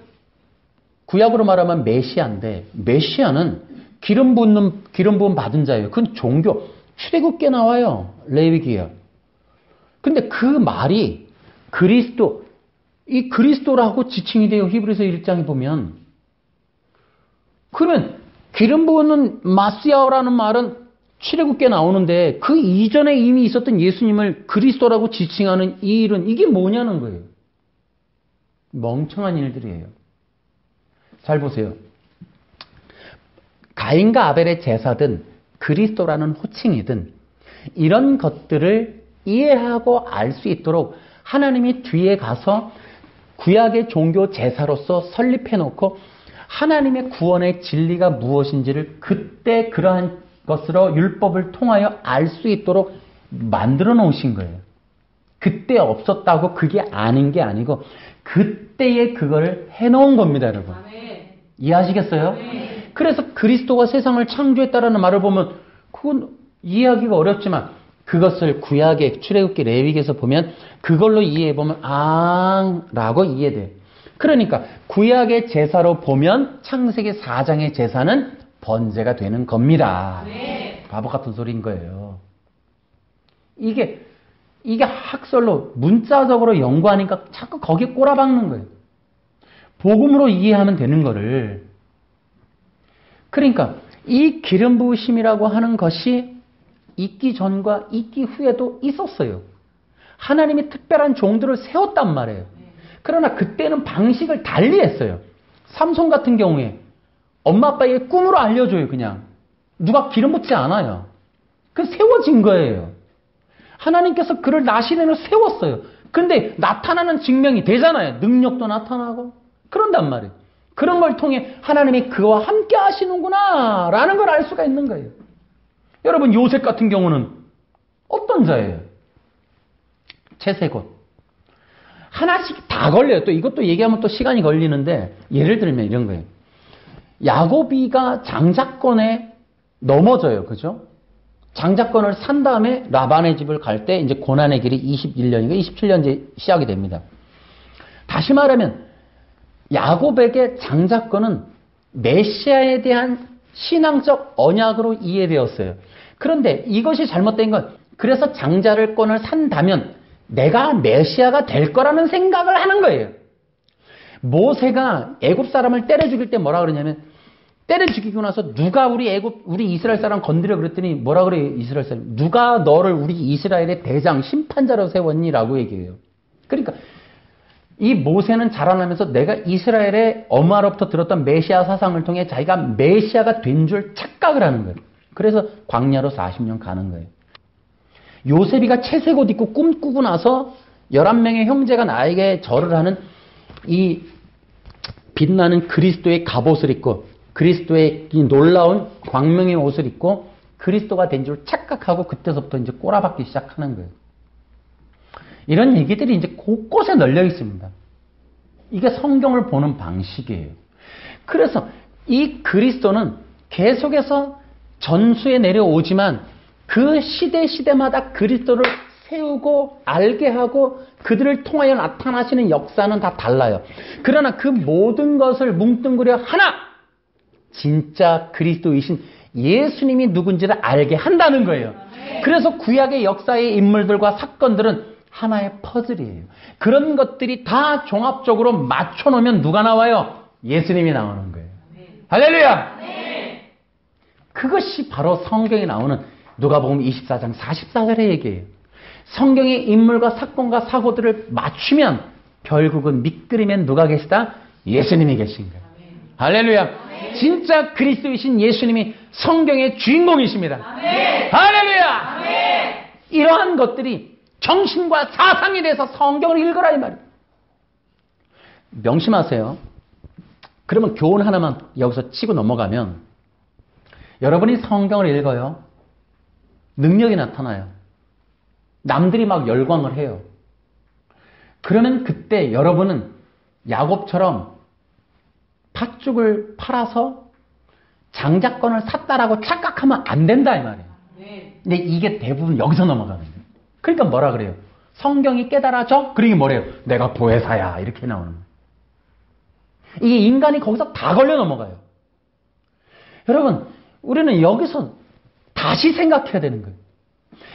구약으로 말하면 메시아인데, 메시아는 기름 부음 받은 자예요. 그건 종교. 출애굽기에 나와요. 레위기야. 근데 그 말이 이 그리스도라고 지칭이 돼요. 히브리서 1장에 보면. 그러면 기름 부은 마시아라는 말은 출애굽기에 나오는데 그 이전에 이미 있었던 예수님을 그리스도라고 지칭하는 이 일은 이게 뭐냐는 거예요. 멍청한 일들이에요. 잘 보세요. 가인과 아벨의 제사든 그리스도라는 호칭이든 이런 것들을 이해하고 알 수 있도록 하나님이 뒤에 가서 구약의 종교 제사로서 설립해 놓고 하나님의 구원의 진리가 무엇인지를 그때 그러한 것으로 율법을 통하여 알 수 있도록 만들어 놓으신 거예요. 그때 없었다고 그게 아닌 게 아니고 그때에 그걸 해놓은 겁니다, 여러분. 아멘. 이해하시겠어요? 아멘. 그래서 그리스도가 세상을 창조했다라는 말을 보면 그건 이해하기가 어렵지만 그것을 구약의 출애굽기 레위기에서 보면 그걸로 이해해보면 라고 이해돼요. 그러니까 구약의 제사로 보면 창세기 4장의 제사는 번제가 되는 겁니다. 네. 바보 같은 소리인 거예요. 이게 학설로 문자적으로 연구하니까 자꾸 거기에 꼬라박는 거예요. 복음으로 이해하면 되는 거를. 그러니까 이 기름 부으심이라고 하는 것이 있기 전과 있기 후에도 있었어요. 하나님이 특별한 종들을 세웠단 말이에요. 그러나 그때는 방식을 달리 했어요. 삼손 같은 경우에 엄마 아빠에게 꿈으로 알려줘요. 그냥 누가 기름 붓지 않아요. 그 세워진 거예요. 하나님께서 그를 나시린으로 세웠어요. 근데 나타나는 증명이 되잖아요. 능력도 나타나고 그런단 말이에요. 그런 걸 통해 하나님이 그와 함께 하시는구나 라는 걸 알 수가 있는 거예요. 여러분 요셉 같은 경우는 어떤 자예요? 채색옷. 하나씩 다 걸려요. 또 이것도 얘기하면 또 시간이 걸리는데 예를 들면 이런 거예요. 야곱이가 장자권에 넘어져요. 그죠? 장자권을 산 다음에 라반의 집을 갈 때 이제 고난의 길이 21년인가 27년째 시작이 됩니다. 다시 말하면 야곱에게 장자권은 메시아에 대한 신앙적 언약으로 이해되었어요. 그런데 이것이 잘못된 건 그래서 장자권을 산다면 내가 메시아가 될 거라는 생각을 하는 거예요. 모세가 애굽 사람을 때려 죽일 때 뭐라 그러냐면 때려 죽이고 나서 누가 우리 이스라엘 사람 건드려 그랬더니 뭐라 그래요? 이스라엘 사람. 누가 너를 우리 이스라엘의 대장 심판자로 세웠니? 라고 얘기해요. 그러니까 이 모세는 자라나면서 내가 이스라엘의 엄마로부터 들었던 메시아 사상을 통해 자기가 메시아가 된 줄 착각을 하는 거예요. 그래서 광야로 40년 가는 거예요. 요셉이가 채색옷 입고 꿈꾸고 나서 11명의 형제가 나에게 절을 하는 이 빛나는 그리스도의 갑옷을 입고 그리스도의 이 놀라운 광명의 옷을 입고 그리스도가 된 줄 착각하고 그때서부터 이제 꼬라박기 시작하는 거예요. 이런 얘기들이 이제 곳곳에 널려 있습니다. 이게 성경을 보는 방식이에요. 그래서 이 그리스도는 계속해서 전수에 내려오지만 그 시대마다 그리스도를 세우고 알게 하고 그들을 통하여 나타나시는 역사는 다 달라요. 그러나 그 모든 것을 뭉뚱그려 하나 진짜 그리스도이신 예수님이 누군지를 알게 한다는 거예요. 그래서 구약의 역사의 인물들과 사건들은 하나의 퍼즐이에요. 그런 것들이 다 종합적으로 맞춰놓으면 누가 나와요? 예수님이 나오는 거예요. 할렐루야! 그것이 바로 성경에 나오는 누가복음 24장 44절의 얘기예요. 성경의 인물과 사건과 사고들을 맞추면 결국은 밑그림엔 누가 계시다? 예수님이 계신 거예요. 할렐루야! 진짜 그리스도이신 예수님이 성경의 주인공이십니다. 할렐루야! 이러한 것들이 정신과 사상에 대해서 성경을 읽으라 이 말이에요. 명심하세요. 그러면 교훈 하나만 여기서 치고 넘어가면 여러분이 성경을 읽어요. 능력이 나타나요. 남들이 막 열광을 해요. 그러면 그때 여러분은 야곱처럼 팥죽을 팔아서 장자권을 샀다라고 착각하면 안 된다 이 말이에요. 근데 이게 대부분 여기서 넘어가는 거예요. 그러니까 뭐라 그래요? 성경이 깨달아져? 그러니 뭐래요? 내가 보혜사야 이렇게 나오는 거예요. 이게 인간이 거기서 다 걸려 넘어가요. 여러분 우리는 여기서 다시 생각해야 되는 거예요.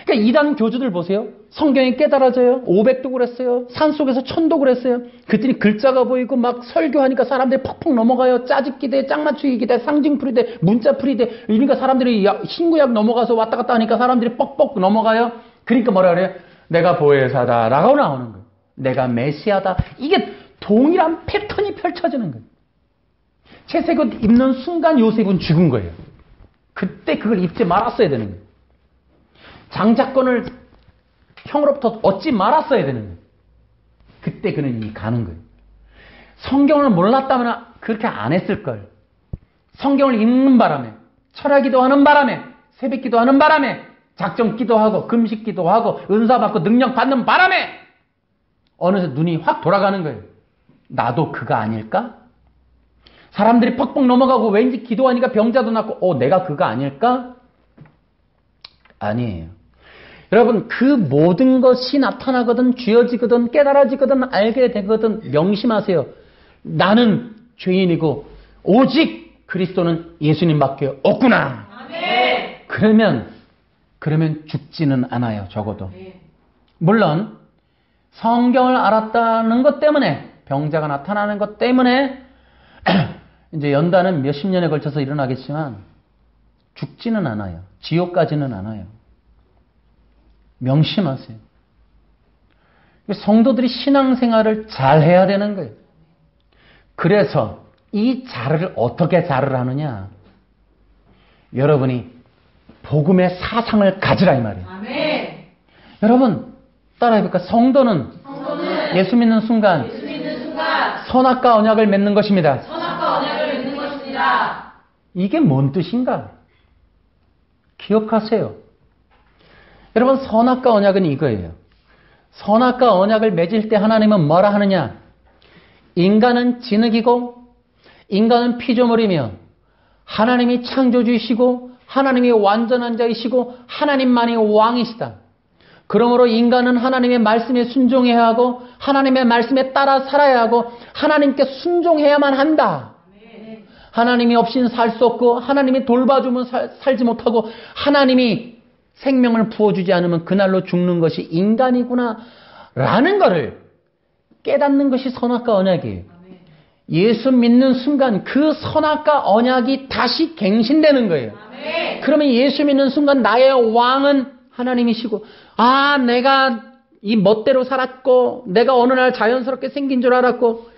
그러니까 이단 교주들 보세요. 성경이 깨달아져요. 500독을 했어요. 산속에서 1000독을 했어요. 그랬더니 글자가 보이고 막 설교하니까 사람들이 퍽퍽 넘어가요. 짜집기 대, 짝맞추기 대, 상징풀이 대, 문자풀이 대. 그러니까 사람들이 신구약 넘어가서 왔다 갔다 하니까 사람들이 뻑뻑 넘어가요. 그러니까 뭐라 그래요? 내가 보혜사다 라고 나오는 거예요. 내가 메시아다. 이게 동일한 패턴이 펼쳐지는 거예요. 채색옷 입는 순간 요셉은 죽은 거예요. 그때 그걸 입지 말았어야 되는 거예요. 장자권을 형으로부터 얻지 말았어야 되는 거예요. 그때 그는 이미 가는 거예요. 성경을 몰랐다면 그렇게 안 했을 걸. 성경을 읽는 바람에, 철야기도 하는 바람에, 새벽기도 하는 바람에, 작정기도 하고 금식기도 하고 은사 받고 능력 받는 바람에 어느새 눈이 확 돌아가는 거예요. 나도 그가 아닐까? 사람들이 퍽퍽 넘어가고 왠지 기도하니까 병자도 낫고 내가 그가 아닐까? 아니에요. 여러분 그 모든 것이 나타나거든 쥐어지거든 깨달아지거든 알게 되거든 명심하세요. 나는 죄인이고 오직 그리스도는 예수님밖에 없구나. 아멘. 그러면 죽지는 않아요. 적어도. 물론 성경을 알았다는 것 때문에 병자가 나타나는 것 때문에 이제 연단은 몇십 년에 걸쳐서 일어나겠지만 죽지는 않아요. 지옥 가지는 않아요. 명심하세요. 성도들이 신앙생활을 잘 해야 되는 거예요. 그래서 이 자를 어떻게 자를 하느냐? 여러분이 복음의 사상을 가지라 이 말이에요. 아멘. 여러분 따라해볼까? 성도는 예수 믿는 순간 선악과 언약을 맺는 것입니다. 선악과 언약을 맺는 것입니다. 이게 뭔 뜻인가? 기억하세요. 여러분 선악과 언약은 이거예요. 선악과 언약을 맺을 때 하나님은 뭐라 하느냐? 인간은 진흙이고 인간은 피조물이며 하나님이 창조주이시고 하나님이 완전한 자이시고 하나님만이 왕이시다. 그러므로 인간은 하나님의 말씀에 순종해야 하고 하나님의 말씀에 따라 살아야 하고 하나님께 순종해야만 한다. 하나님이 없이는 살 수 없고 하나님이 돌봐주면 살지 못하고 하나님이 생명을 부어주지 않으면 그날로 죽는 것이 인간이구나 라는 것을 깨닫는 것이 선악과 언약이에요. 예수 믿는 순간 그 선악과 언약이 다시 갱신되는 거예요. 그러면 예수 믿는 순간 나의 왕은 하나님이시고 내가 이 멋대로 살았고 내가 어느 날 자연스럽게 생긴 줄 알았고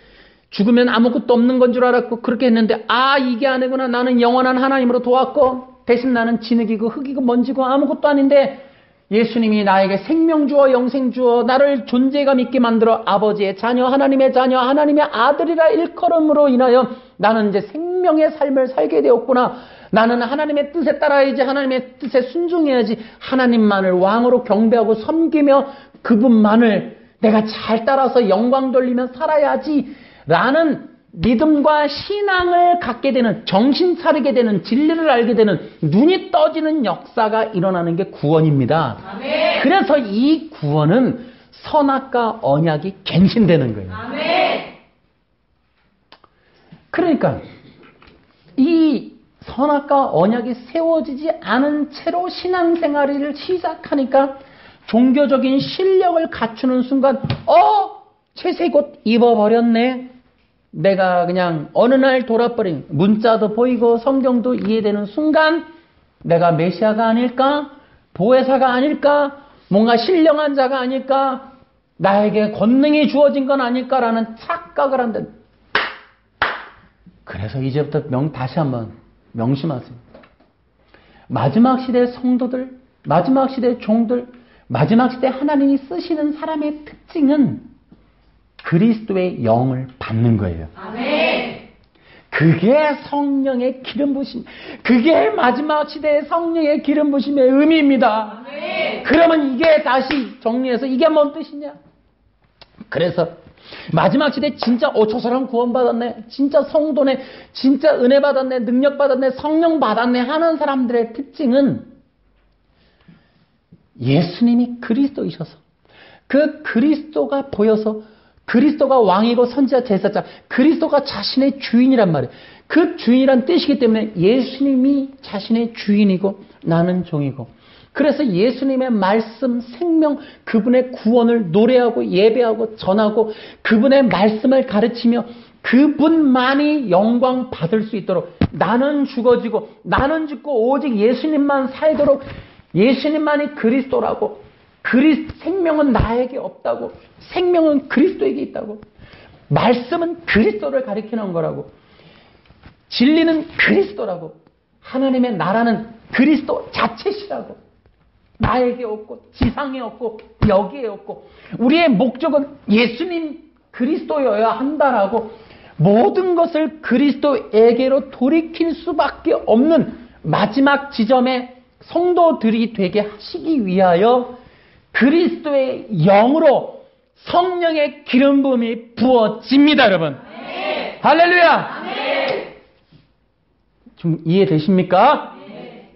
죽으면 아무것도 없는 건 줄 알았고 그렇게 했는데 이게 아니구나. 나는 영원한 하나님으로 도왔고 대신 나는 진흙이고 흙이고 먼지고 아무것도 아닌데 예수님이 나에게 생명 주어 영생 주어 나를 존재감 있게 만들어 아버지의 자녀 하나님의 자녀 하나님의 아들이라 일컬음으로 인하여 나는 이제 생명의 삶을 살게 되었구나. 나는 하나님의 뜻에 따라야지 하나님의 뜻에 순종해야지 하나님만을 왕으로 경배하고 섬기며 그분만을 내가 잘 따라서 영광 돌리며 살아야지 라는 믿음과 신앙을 갖게 되는 정신 차리게 되는 진리를 알게 되는 눈이 떠지는 역사가 일어나는 게 구원입니다. 아멘. 그래서 이 구원은 선악과 언약이 갱신되는 거예요. 아멘. 그러니까 이 선악과 언약이 세워지지 않은 채로 신앙생활을 시작하니까 종교적인 실력을 갖추는 순간 채색 옷 입어버렸네. 내가 그냥 어느 날 돌아버린 문자도 보이고 성경도 이해되는 순간 내가 메시아가 아닐까? 보혜사가 아닐까? 뭔가 신령한 자가 아닐까? 나에게 권능이 주어진 건 아닐까라는 착각을 한다. 그래서 이제부터 다시 한번 명심하세요. 마지막 시대의 성도들, 마지막 시대의 종들, 마지막 시대에 하나님이 쓰시는 사람의 특징은 그리스도의 영을 받는 거예요. 아멘. 그게 성령의 기름 부심, 그게 마지막 시대의 성령의 기름 부심의 의미입니다. 아멘. 그러면 이게 다시 정리해서 이게 뭔 뜻이냐? 그래서 마지막 시대 진짜 저 사람 구원받았네, 진짜 성도네, 진짜 은혜 받았네, 능력 받았네, 성령 받았네 하는 사람들의 특징은 예수님이 그리스도이셔서 그 그리스도가 보여서 그리스도가 왕이고 선지자 제사장, 그리스도가 자신의 주인이란 말이에요. 그 주인이란 뜻이기 때문에 예수님이 자신의 주인이고 나는 종이고, 그래서 예수님의 말씀, 생명, 그분의 구원을 노래하고 예배하고 전하고 그분의 말씀을 가르치며 그분만이 영광 받을 수 있도록 나는 죽어지고 나는 죽고 오직 예수님만 살도록, 예수님만이 그리스도라고, 생명은 나에게 없다고, 생명은 그리스도에게 있다고, 말씀은 그리스도를 가리키는 거라고, 진리는 그리스도라고, 하나님의 나라는 그리스도 자체시라고, 나에게 없고 지상에 없고 여기에 없고 우리의 목적은 예수님 그리스도여야 한다라고 모든 것을 그리스도에게로 돌이킬 수밖에 없는 마지막 지점에 성도들이 되게 하시기 위하여 그리스도의 영으로 성령의 기름 부음이 부어집니다, 여러분. 아멘. 할렐루야. 아멘. 좀 이해되십니까? 네.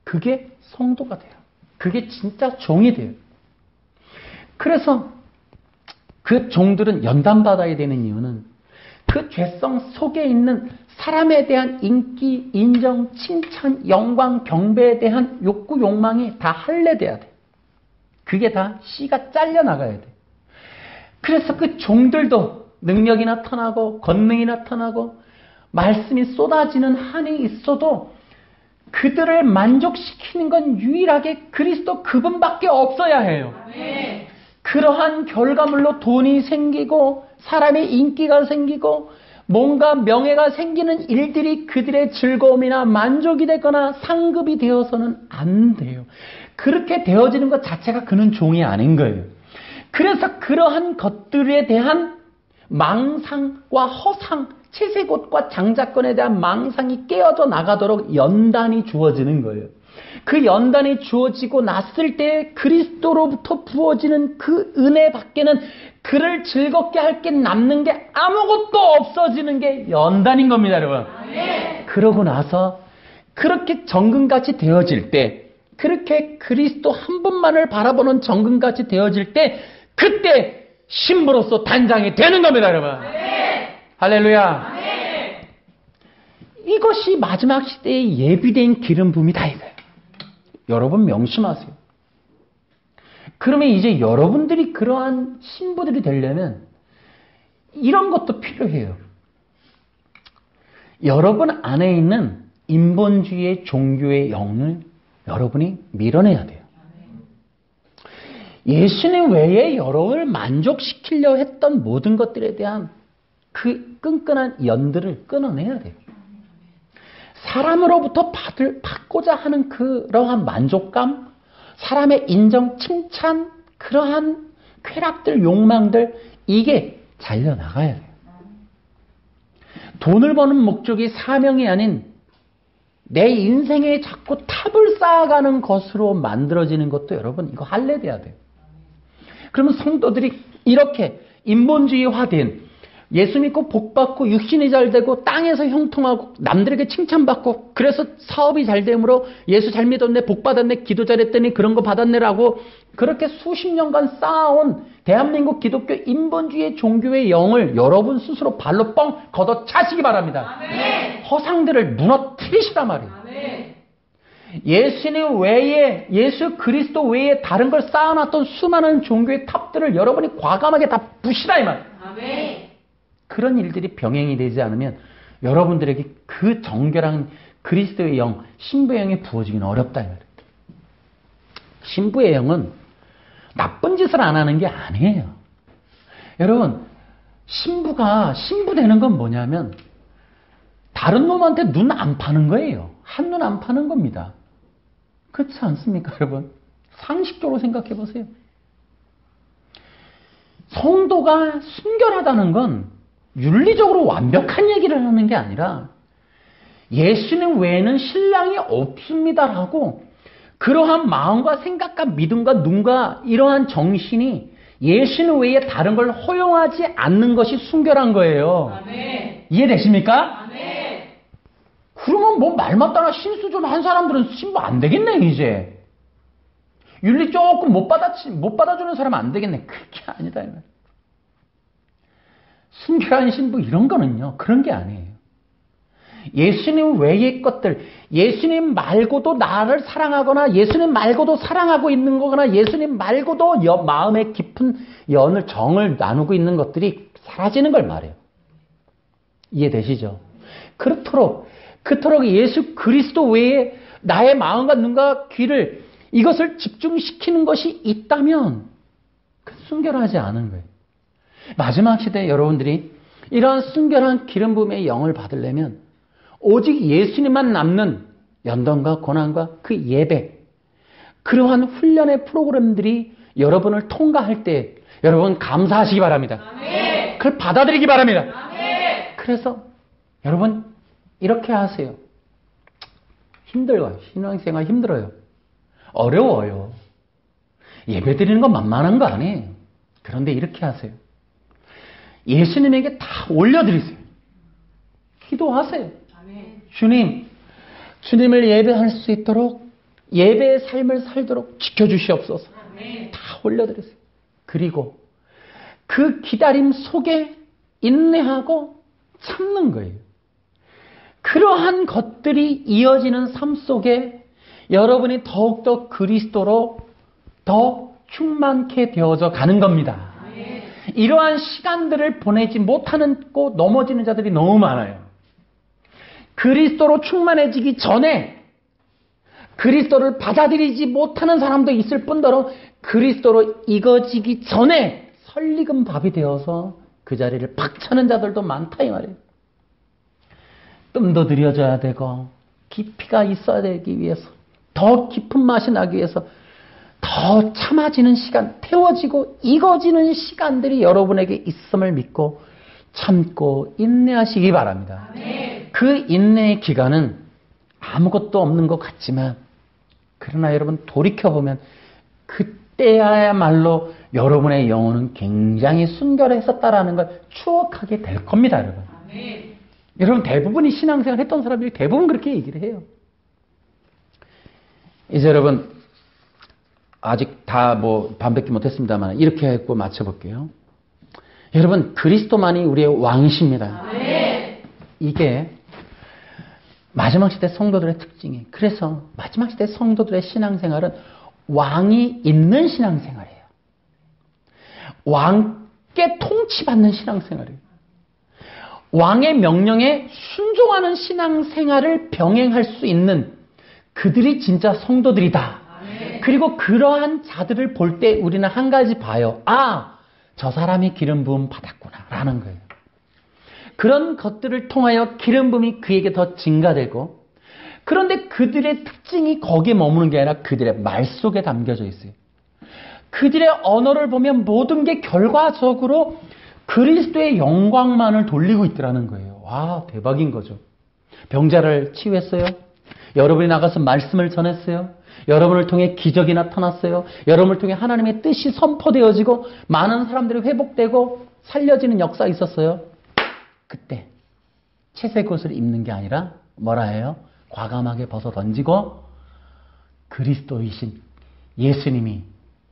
그게 성도가 돼요. 그게 진짜 종이 돼요. 그래서 그 종들은 연단받아야 되는 이유는 그 죄성 속에 있는 사람에 대한 인기, 인정, 칭찬, 영광, 경배에 대한 욕구, 욕망이 다 할례돼야 돼. 그게 다 씨가 잘려나가야 돼. 그래서 그 종들도 능력이 나타나고 권능이 나타나고 말씀이 쏟아지는 한이 있어도 그들을 만족시키는 건 유일하게 그리스도 그분밖에 없어야 해요. 아멘. 그러한 결과물로 돈이 생기고 사람의 인기가 생기고 뭔가 명예가 생기는 일들이 그들의 즐거움이나 만족이 되거나 상급이 되어서는 안 돼요. 그렇게 되어지는 것 자체가 그는 종이 아닌 거예요. 그래서 그러한 것들에 대한 망상과 허상, 채색옷과 장자권에 대한 망상이 깨어져 나가도록 연단이 주어지는 거예요. 그 연단이 주어지고 났을 때 그리스도로부터 부어지는 그 은혜 밖에는 그를 즐겁게 할 게 남는 게 아무것도 없어지는 게 연단인 겁니다, 여러분. 그러고 나서 그렇게 정금같이 되어질 때, 그렇게 그리스도 한 분만을 바라보는 정금같이 되어질 때, 그때 신부로서 단장이 되는 겁니다, 여러분. 할렐루야. 이것이 마지막 시대에 예비된 기름 부음이다 이거예요. 여러분 명심하세요. 그러면 이제 여러분들이 그러한 신부들이 되려면 이런 것도 필요해요. 여러분 안에 있는 인본주의의 종교의 영을 여러분이 밀어내야 돼요. 예수님 외에 여러분을 만족시키려 했던 모든 것들에 대한 그 끈끈한 연들을 끊어내야 돼요. 사람으로부터 받고자 하는 그러한 만족감, 사람의 인정, 칭찬, 그러한 쾌락들, 욕망들, 이게 잘려나가야 돼요. 돈을 버는 목적이 사명이 아닌 내 인생에 자꾸 탑을 쌓아가는 것으로 만들어지는 것도 여러분 이거 할례돼야 돼요. 그러면 성도들이 이렇게 인본주의화된 예수 믿고 복받고 육신이 잘 되고 땅에서 형통하고 남들에게 칭찬받고 그래서 사업이 잘 되므로 예수 잘 믿었네, 복받았네, 기도 잘했더니 그런 거 받았네라고 그렇게 수십 년간 쌓아온 대한민국 기독교 인본주의 종교의 영을 여러분 스스로 발로 뻥 걷어차시기 바랍니다. 아멘. 허상들을 무너뜨리시란 말이에요. 아멘. 예수님 외에, 예수 그리스도 외에 다른 걸 쌓아놨던 수많은 종교의 탑들을 여러분이 과감하게 다 부시라 이 말이에요. 아멘. 그런 일들이 병행이 되지 않으면 여러분들에게 그 정결한 그리스도의 영, 신부의 영이 부어지기는 어렵다 이 말이에요. 신부의 영은 나쁜 짓을 안 하는 게 아니에요. 여러분, 신부가 신부 되는 건 뭐냐면 다른 놈한테 눈 안 파는 거예요. 한눈 안 파는 겁니다. 그렇지 않습니까, 여러분? 상식적으로 생각해 보세요. 성도가 순결하다는 건 윤리적으로 완벽한 얘기를 하는 게 아니라 예수님 외에는 신랑이 없습니다라고 그러한 마음과 생각과 믿음과 눈과 이러한 정신이 예수님 외에 다른 걸 허용하지 않는 것이 순결한 거예요. 아멘. 이해되십니까? 아멘. 그러면 뭐 말마따나 신수 좀 한 사람들은 신부 안 되겠네 이제. 윤리 조금 못 받아주는 사람 안 되겠네. 그게 아니다. 순결한 신부 이런 거는요. 그런 게 아니에요. 예수님 외의 것들, 예수님 말고도 나를 사랑하거나 예수님 말고도 사랑하고 있는 거거나 예수님 말고도 마음의 깊은 정을 나누고 있는 것들이 사라지는 걸 말해요. 이해되시죠? 그토록 예수 그리스도 외에 나의 마음과 눈과 귀를 이것을 집중시키는 것이 있다면 순결하지 않은 거예요. 마지막 시대에 여러분들이 이러한 순결한 기름 부음의 영을 받으려면 오직 예수님만 남는 연단과 고난과 그 예배, 그러한 훈련의 프로그램들이 여러분을 통과할 때 여러분 감사하시기 바랍니다. 아멘. 그걸 받아들이기 바랍니다. 아멘. 그래서 여러분 이렇게 하세요. 힘들어요. 신앙생활 힘들어요. 어려워요. 예배 드리는 건 만만한 거 아니에요. 그런데 이렇게 하세요. 예수님에게 다 올려드리세요. 기도하세요. 아멘. 주님을 예배할 수 있도록 예배의 삶을 살도록 지켜주시옵소서. 아멘. 다 올려드리세요. 그리고 그 기다림 속에 인내하고 참는 거예요. 그러한 것들이 이어지는 삶 속에 여러분이 더욱더 그리스도로 더 충만케 되어져 가는 겁니다. 아멘. 이러한 시간들을 보내지 못하고 넘어지는 자들이 너무 많아요. 그리스도로 충만해지기 전에 그리스도를 받아들이지 못하는 사람도 있을 뿐더러 그리스도로 익어지기 전에 설익은 밥이 되어서 그 자리를 박차는 자들도 많다 이 말이에요. 뜸도 들여져야 되고 깊이가 있어야 되기 위해서, 더 깊은 맛이 나기 위해서 더 참아지는 시간, 태워지고 익어지는 시간들이 여러분에게 있음을 믿고 참고 인내하시기 바랍니다. 그 인내의 기간은 아무것도 없는 것 같지만, 그러나 여러분 돌이켜보면 그때야말로 여러분의 영혼은 굉장히 순결했었다라는 걸 추억하게 될 겁니다, 여러분. 여러분 대부분이 신앙생활 했던 사람들이 대부분 그렇게 얘기를 해요. 이제 여러분 아직 다 뭐 반백기 못했습니다만 이렇게 하고 맞춰볼게요. 여러분 그리스도만이 우리의 왕이십니다. 이게 마지막 시대 성도들의 특징이에요. 그래서 마지막 시대 성도들의 신앙생활은 왕이 있는 신앙생활이에요. 왕께 통치받는 신앙생활이에요. 왕의 명령에 순종하는 신앙생활을 병행할 수 있는 그들이 진짜 성도들이다. 그리고 그러한 자들을 볼 때 우리는 한 가지 봐요. 아, 저 사람이 기름 부음 받았구나 라는 거예요. 그런 것들을 통하여 기름 부음이 그에게 더 증가되고, 그런데 그들의 특징이 거기에 머무는 게 아니라 그들의 말 속에 담겨져 있어요. 그들의 언어를 보면 모든 게 결과적으로 그리스도의 영광만을 돌리고 있더라는 거예요. 와, 대박인 거죠. 병자를 치유했어요. 여러분이 나가서 말씀을 전했어요. 여러분을 통해 기적이 나타났어요. 여러분을 통해 하나님의 뜻이 선포되어지고 많은 사람들이 회복되고 살려지는 역사가 있었어요. 그때 채색 옷을 입는 게 아니라 뭐라 해요? 과감하게 벗어 던지고 그리스도이신 예수님이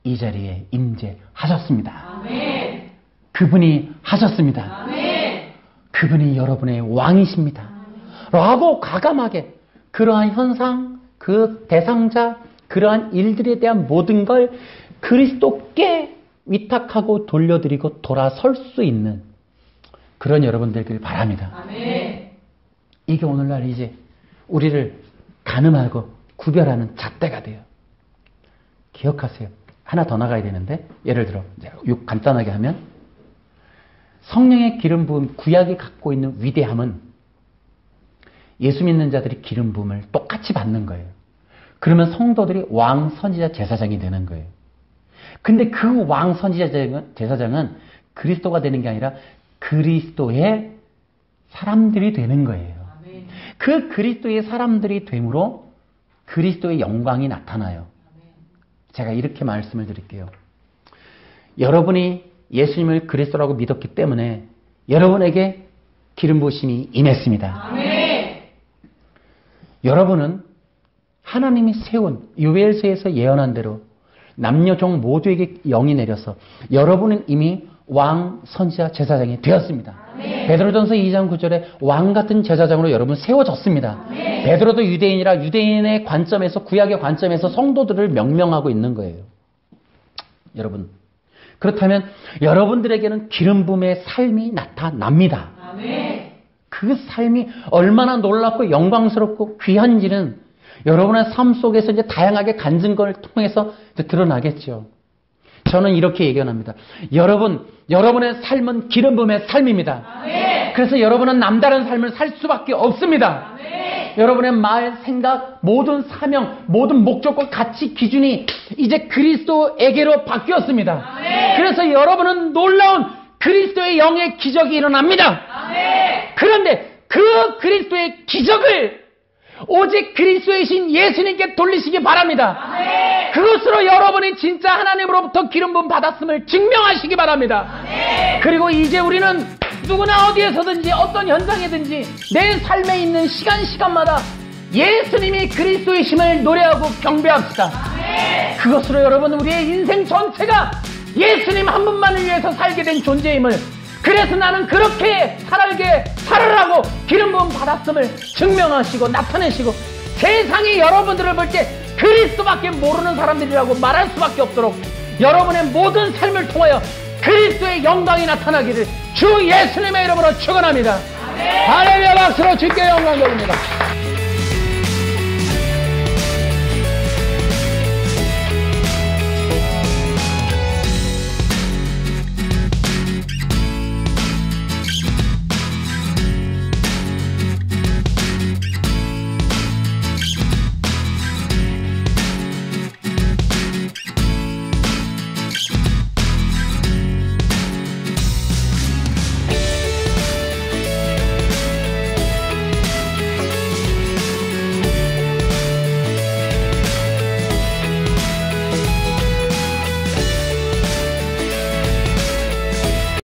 이 자리에 임재하셨습니다. 아멘. 그분이 하셨습니다. 아멘. 그분이 여러분의 왕이십니다. 라고 과감하게 그러한 현상, 그 대상자, 그러한 일들에 대한 모든 걸 그리스도께 위탁하고 돌려드리고 돌아설 수 있는 그런 여러분들 되길 바랍니다. 아멘. 이게 오늘날 이제 우리를 가늠하고 구별하는 잣대가 돼요. 기억하세요. 하나 더 나가야 되는데, 예를 들어 간단하게 하면 성령의 기름 부음, 구약이 갖고 있는 위대함은 예수 믿는 자들이 기름 부음을 똑같이 받는 거예요. 그러면 성도들이 왕, 선지자, 제사장이 되는 거예요. 근데 그 왕, 선지자, 제사장은 그리스도가 되는 게 아니라 그리스도의 사람들이 되는 거예요. 아멘. 그 그리스도의 사람들이 됨으로 그리스도의 영광이 나타나요. 아멘. 제가 이렇게 말씀을 드릴게요. 여러분이 예수님을 그리스도라고 믿었기 때문에 여러분에게 기름 부으심이 임했습니다. 아멘. 여러분은 하나님이 세운 요엘서에서 예언한 대로 남녀 종 모두에게 영이 내려서 여러분은 이미 왕, 선지자, 제사장이 되었습니다. 아멘. 베드로전서 2장 9절에 왕 같은 제사장으로 여러분 세워졌습니다. 아멘. 베드로도 유대인이라 유대인의 관점에서, 구약의 관점에서 성도들을 명명하고 있는 거예요. 여러분, 그렇다면 여러분들에게는 기름 부음의 삶이 나타납니다. 아멘. 그 삶이 얼마나 놀랍고 영광스럽고 귀한지는 여러분의 삶 속에서 이제 다양하게 간증을 통해서 이제 드러나겠죠. 저는 이렇게 예견합니다. 여러분의 삶은 기름 부음의 삶입니다. 아멘. 그래서 여러분은 남다른 삶을 살 수밖에 없습니다. 아멘. 여러분의 말, 생각, 모든 사명, 모든 목적과 가치, 기준이 이제 그리스도에게로 바뀌었습니다. 아멘. 그래서 여러분은 놀라운 그리스도의 영의 기적이 일어납니다. 아멘. 그런데 그 그리스도의 기적을 오직 그리스도의 신 예수님께 돌리시기 바랍니다. 아멘. 그것으로 여러분이 진짜 하나님으로부터 기름 부음 받았음을 증명하시기 바랍니다. 아멘. 그리고 이제 우리는 누구나 어디에서든지 어떤 현장이든지 내 삶에 있는 시간마다 예수님이 그리스도이심을 노래하고 경배합시다. 아멘. 그것으로 여러분 우리의 인생 전체가 예수님 한 분만을 위해서 살게 된 존재임을, 그래서 나는 그렇게 살으라고 기름 부음 받았음을 증명하시고 나타내시고 세상이 여러분들을 볼 때 그리스도밖에 모르는 사람들이라고 말할 수밖에 없도록 여러분의 모든 삶을 통하여 그리스도의 영광이 나타나기를 주 예수님의 이름으로 축원합니다. 할렐루야. 박수로 주께 영광 돌립니다.